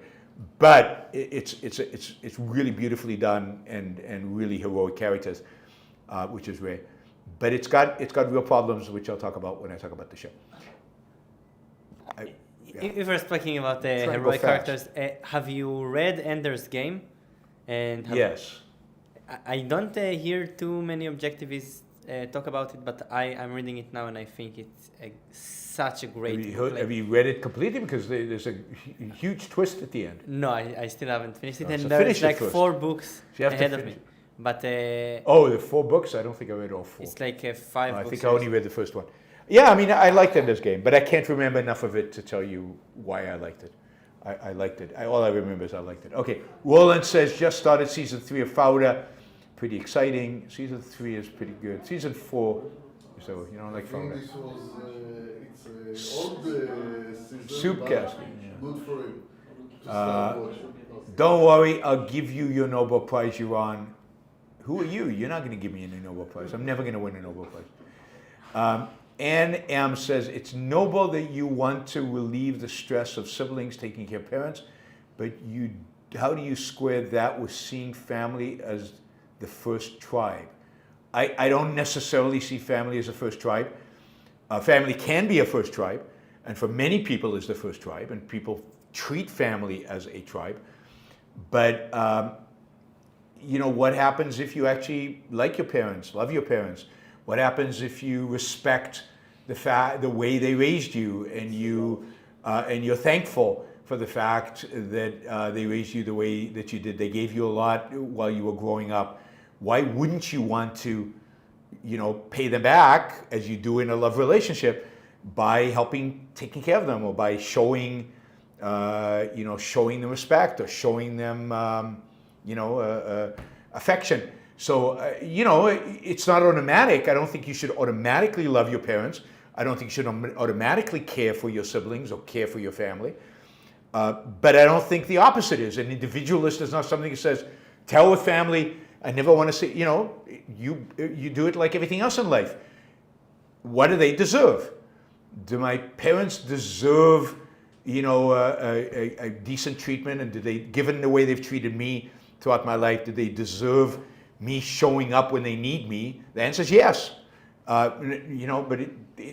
But it's really beautifully done and really heroic characters, which is rare. But it's got real problems, which I'll talk about when I talk about the show. If we're speaking about the heroic characters, have you read Ender's Game? And Yes. I don't hear too many objectivists talk about it, but I'm reading it now and I think it's such a great book. Have you read it completely? Because there's a huge twist at the end. No, I still haven't finished it, Oh, and so there's like first. 4 books So you have to ahead of finish me. But there are 4 books? I don't think I read all 4. it's like 5 I books. think I only read the first one. Yeah, I liked Ender's Game, but I can't remember enough of it to tell you why I liked it. I liked it. All I remember is I liked it. Okay, Roland says, just started season 3 of Fauda. Pretty exciting. Season 3 is pretty good. Season 4, so you don't like I think Fauda. this was it's old season, Soup but casting. good for him to start watching. Don't worry, I'll give you your Nobel Prize, Yaron. Who are you? You're not going to give me any Nobel Prize. I'm never going to win a Nobel Prize. Ann M. says, it's noble that you want to relieve the stress of siblings taking care of parents, but how do you square that with seeing family as the first tribe? I don't necessarily see family as the first tribe. Family can be a first tribe, and for many people is the first tribe, and people treat family as a tribe. But what happens if you actually like your parents, love your parents? What happens if you respect the way they raised you, and you're thankful for the fact that they raised you the way that you did? They gave you a lot while you were growing up. Why wouldn't you want to, pay them back as you do in a love relationship by taking care of them, or by showing them respect, or showing them, affection. So, it's not automatic. I don't think you should automatically love your parents. I don't think you should automatically care for your siblings or care for your family. But I don't think the opposite is. An individualist is not something that says, tell a family, I never want to see, you do it like everything else in life. What do they deserve? Do my parents deserve, a decent treatment? And given the way they've treated me throughout my life, do they deserve me showing up when they need me? The answer is yes. But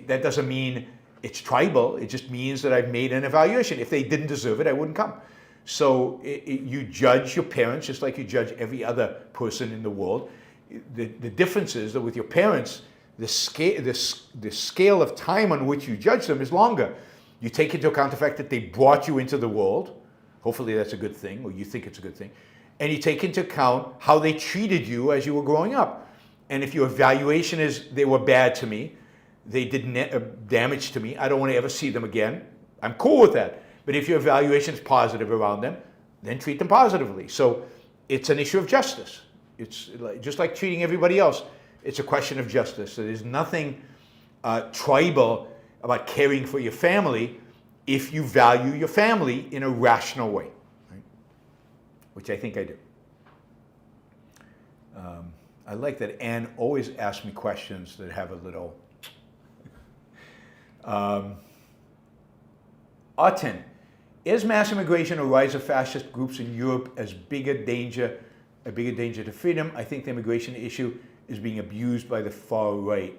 that doesn't mean it's tribal. It just means that I've made an evaluation. If they didn't deserve it, I wouldn't come. So you judge your parents just like you judge every other person in the world. The difference is that with your parents, the scale of time on which you judge them is longer. You take into account the fact that they brought you into the world. Hopefully that's a good thing, or you think it's a good thing. And you take into account how they treated you as you were growing up. And if your evaluation is they were bad to me, they did damage to me, I don't want to ever see them again, I'm cool with that. But if your evaluation is positive around them, then treat them positively. So it's an issue of justice. It's just like treating everybody else. It's a question of justice. So there's nothing tribal about caring for your family if you value your family in a rational way, right? Which I think I do. I like that Anne always asks me questions that have a little... Aten, is mass immigration or rise of fascist groups in Europe a bigger danger to freedom? I think the immigration issue is being abused by the far right.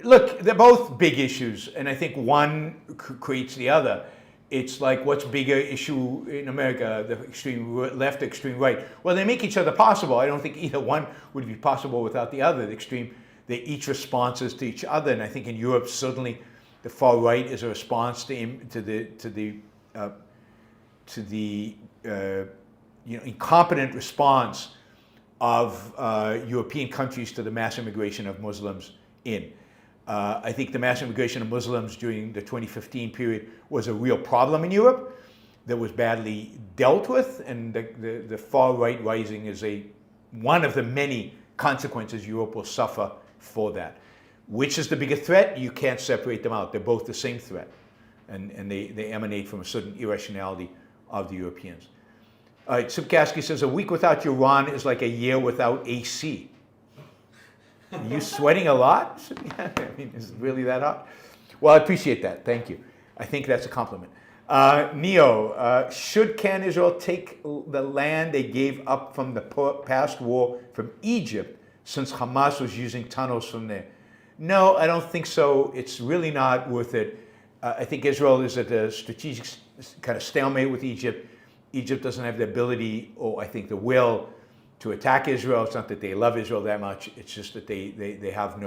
Look, they're both big issues, and I think one creates the other. It's like, what's bigger issue in America, the extreme left, extreme right? Well, they make each other possible. I don't think either one would be possible without the other. The extreme, they're each responses to each other, and I think in Europe certainly the far right is a response to the incompetent response of European countries to the mass immigration of Muslims in. I think the mass immigration of Muslims during the 2015 period was a real problem in Europe that was badly dealt with, and the far right rising is one of the many consequences Europe will suffer for that. Which is the bigger threat? You can't separate them out. They're both the same threat, and they emanate from a certain irrationality of the Europeans. All right, Subkaski says, a week without Iran is like a year without AC. Are you sweating a lot? I mean, is it really that hot? Well, I appreciate that. Thank you. I think that's a compliment. Neo, can Israel take the land they gave up from the past war from Egypt, since Hamas was using tunnels from there? No, I don't think so. It's really not worth it. I think Israel is at a strategic kind of stalemate with Egypt. Egypt doesn't have the ability, or I think the will, to attack Israel. It's not that they love Israel that much. It's just that they have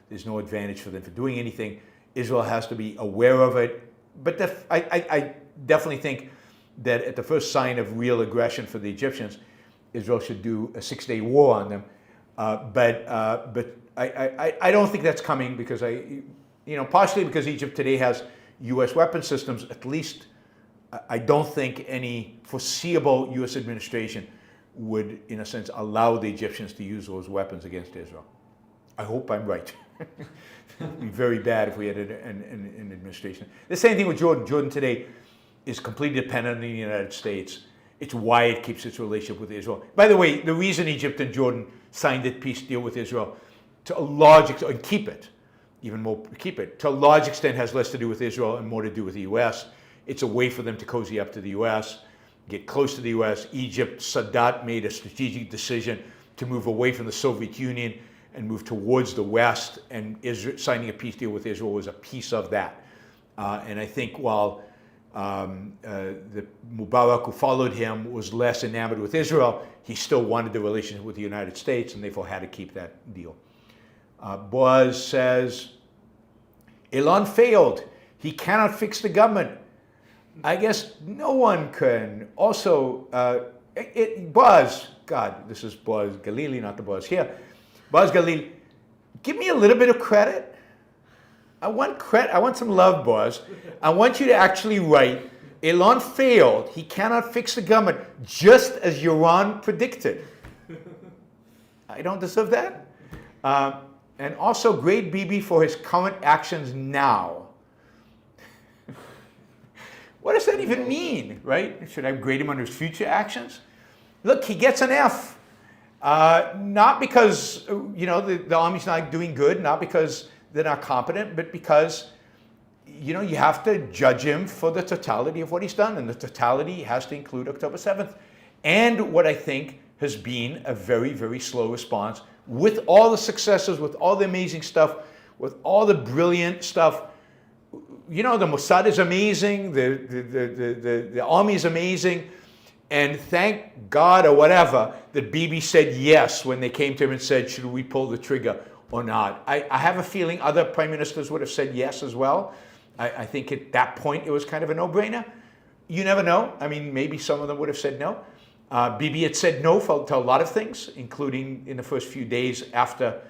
there's no advantage for them for doing anything. Israel has to be aware of it. But I definitely think that at the first sign of real aggression for the Egyptians, Israel should do a 6-day war on them. But I don't think that's coming, because partially because Egypt today has U.S. weapon systems. At least I don't think any foreseeable U.S. administration would, in a sense, allow the Egyptians to use those weapons against Israel. I hope I'm right. It would be very bad if we had an administration. The same thing with Jordan. Jordan today is completely dependent on the United States. It's why it keeps its relationship with Israel. By the way, the reason Egypt and Jordan signed a peace deal with Israel, to a large extent, and keep it, to a large extent has less to do with Israel and more to do with the U.S. It's a way for them to cozy up to the U.S., get close to the U.S. Egypt, Sadat made a strategic decision to move away from the Soviet Union and move towards the West, and signing a peace deal with Israel was a piece of that. And I think while the Mubarak who followed him was less enamored with Israel, he still wanted the relationship with the United States, and therefore had to keep that deal. Boaz says, Elon failed. He cannot fix the government. I guess no one can. Also, Boaz, God, this is Boaz Galili, not the Boaz here. Boaz Galili, give me a little bit of credit. I want credit. I want some love, Boaz. I want you to actually write, Elon failed. He cannot fix the government, just as Yaron predicted. I don't deserve that. And also grade Bibi for his current actions now. What does that even mean, right? Should I grade him on his future actions? Look, he gets an F. Not because, the army's not doing good, not because they're not competent, but because, you have to judge him for the totality of what he's done, and the totality has to include October 7th. And what I think has been a very, very slow response, with all the successes, with all the amazing stuff, with all the brilliant stuff. The Mossad is amazing, the army is amazing, and thank God or whatever that Bibi said yes when they came to him and said, should we pull the trigger or not? I have a feeling other prime ministers would have said yes as well. I think at that point it was kind of a no-brainer. You never know. I mean, maybe some of them would have said no. Bibi had said no to a lot of things, including in the first few days after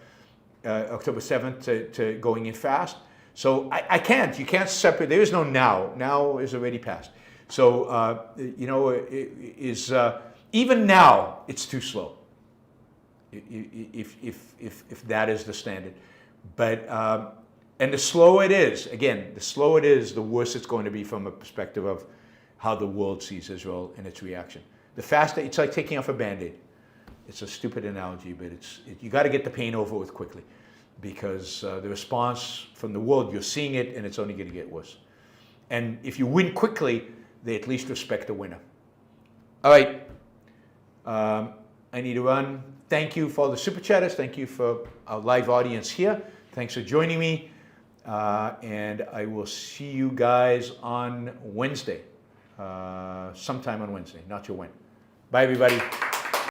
October 7th to going in fast. So you can't separate. There is no now. Now is already past. So, even now, it's too slow, if that is the standard. But, and the slower it is, the worse it's going to be from a perspective of how the world sees Israel and its reaction. The faster, it's like taking off a Band-Aid. It's a stupid analogy, but you got to get the pain over with quickly, because the response from the world, you're seeing it, and it's only going to get worse. And if you win quickly, they at least respect the winner. All right. I need to run. Thank you for all the super chatters. Thank you for our live audience here. Thanks for joining me. And I will see you guys on Wednesday. Sometime on Wednesday, not sure when. Bye, everybody.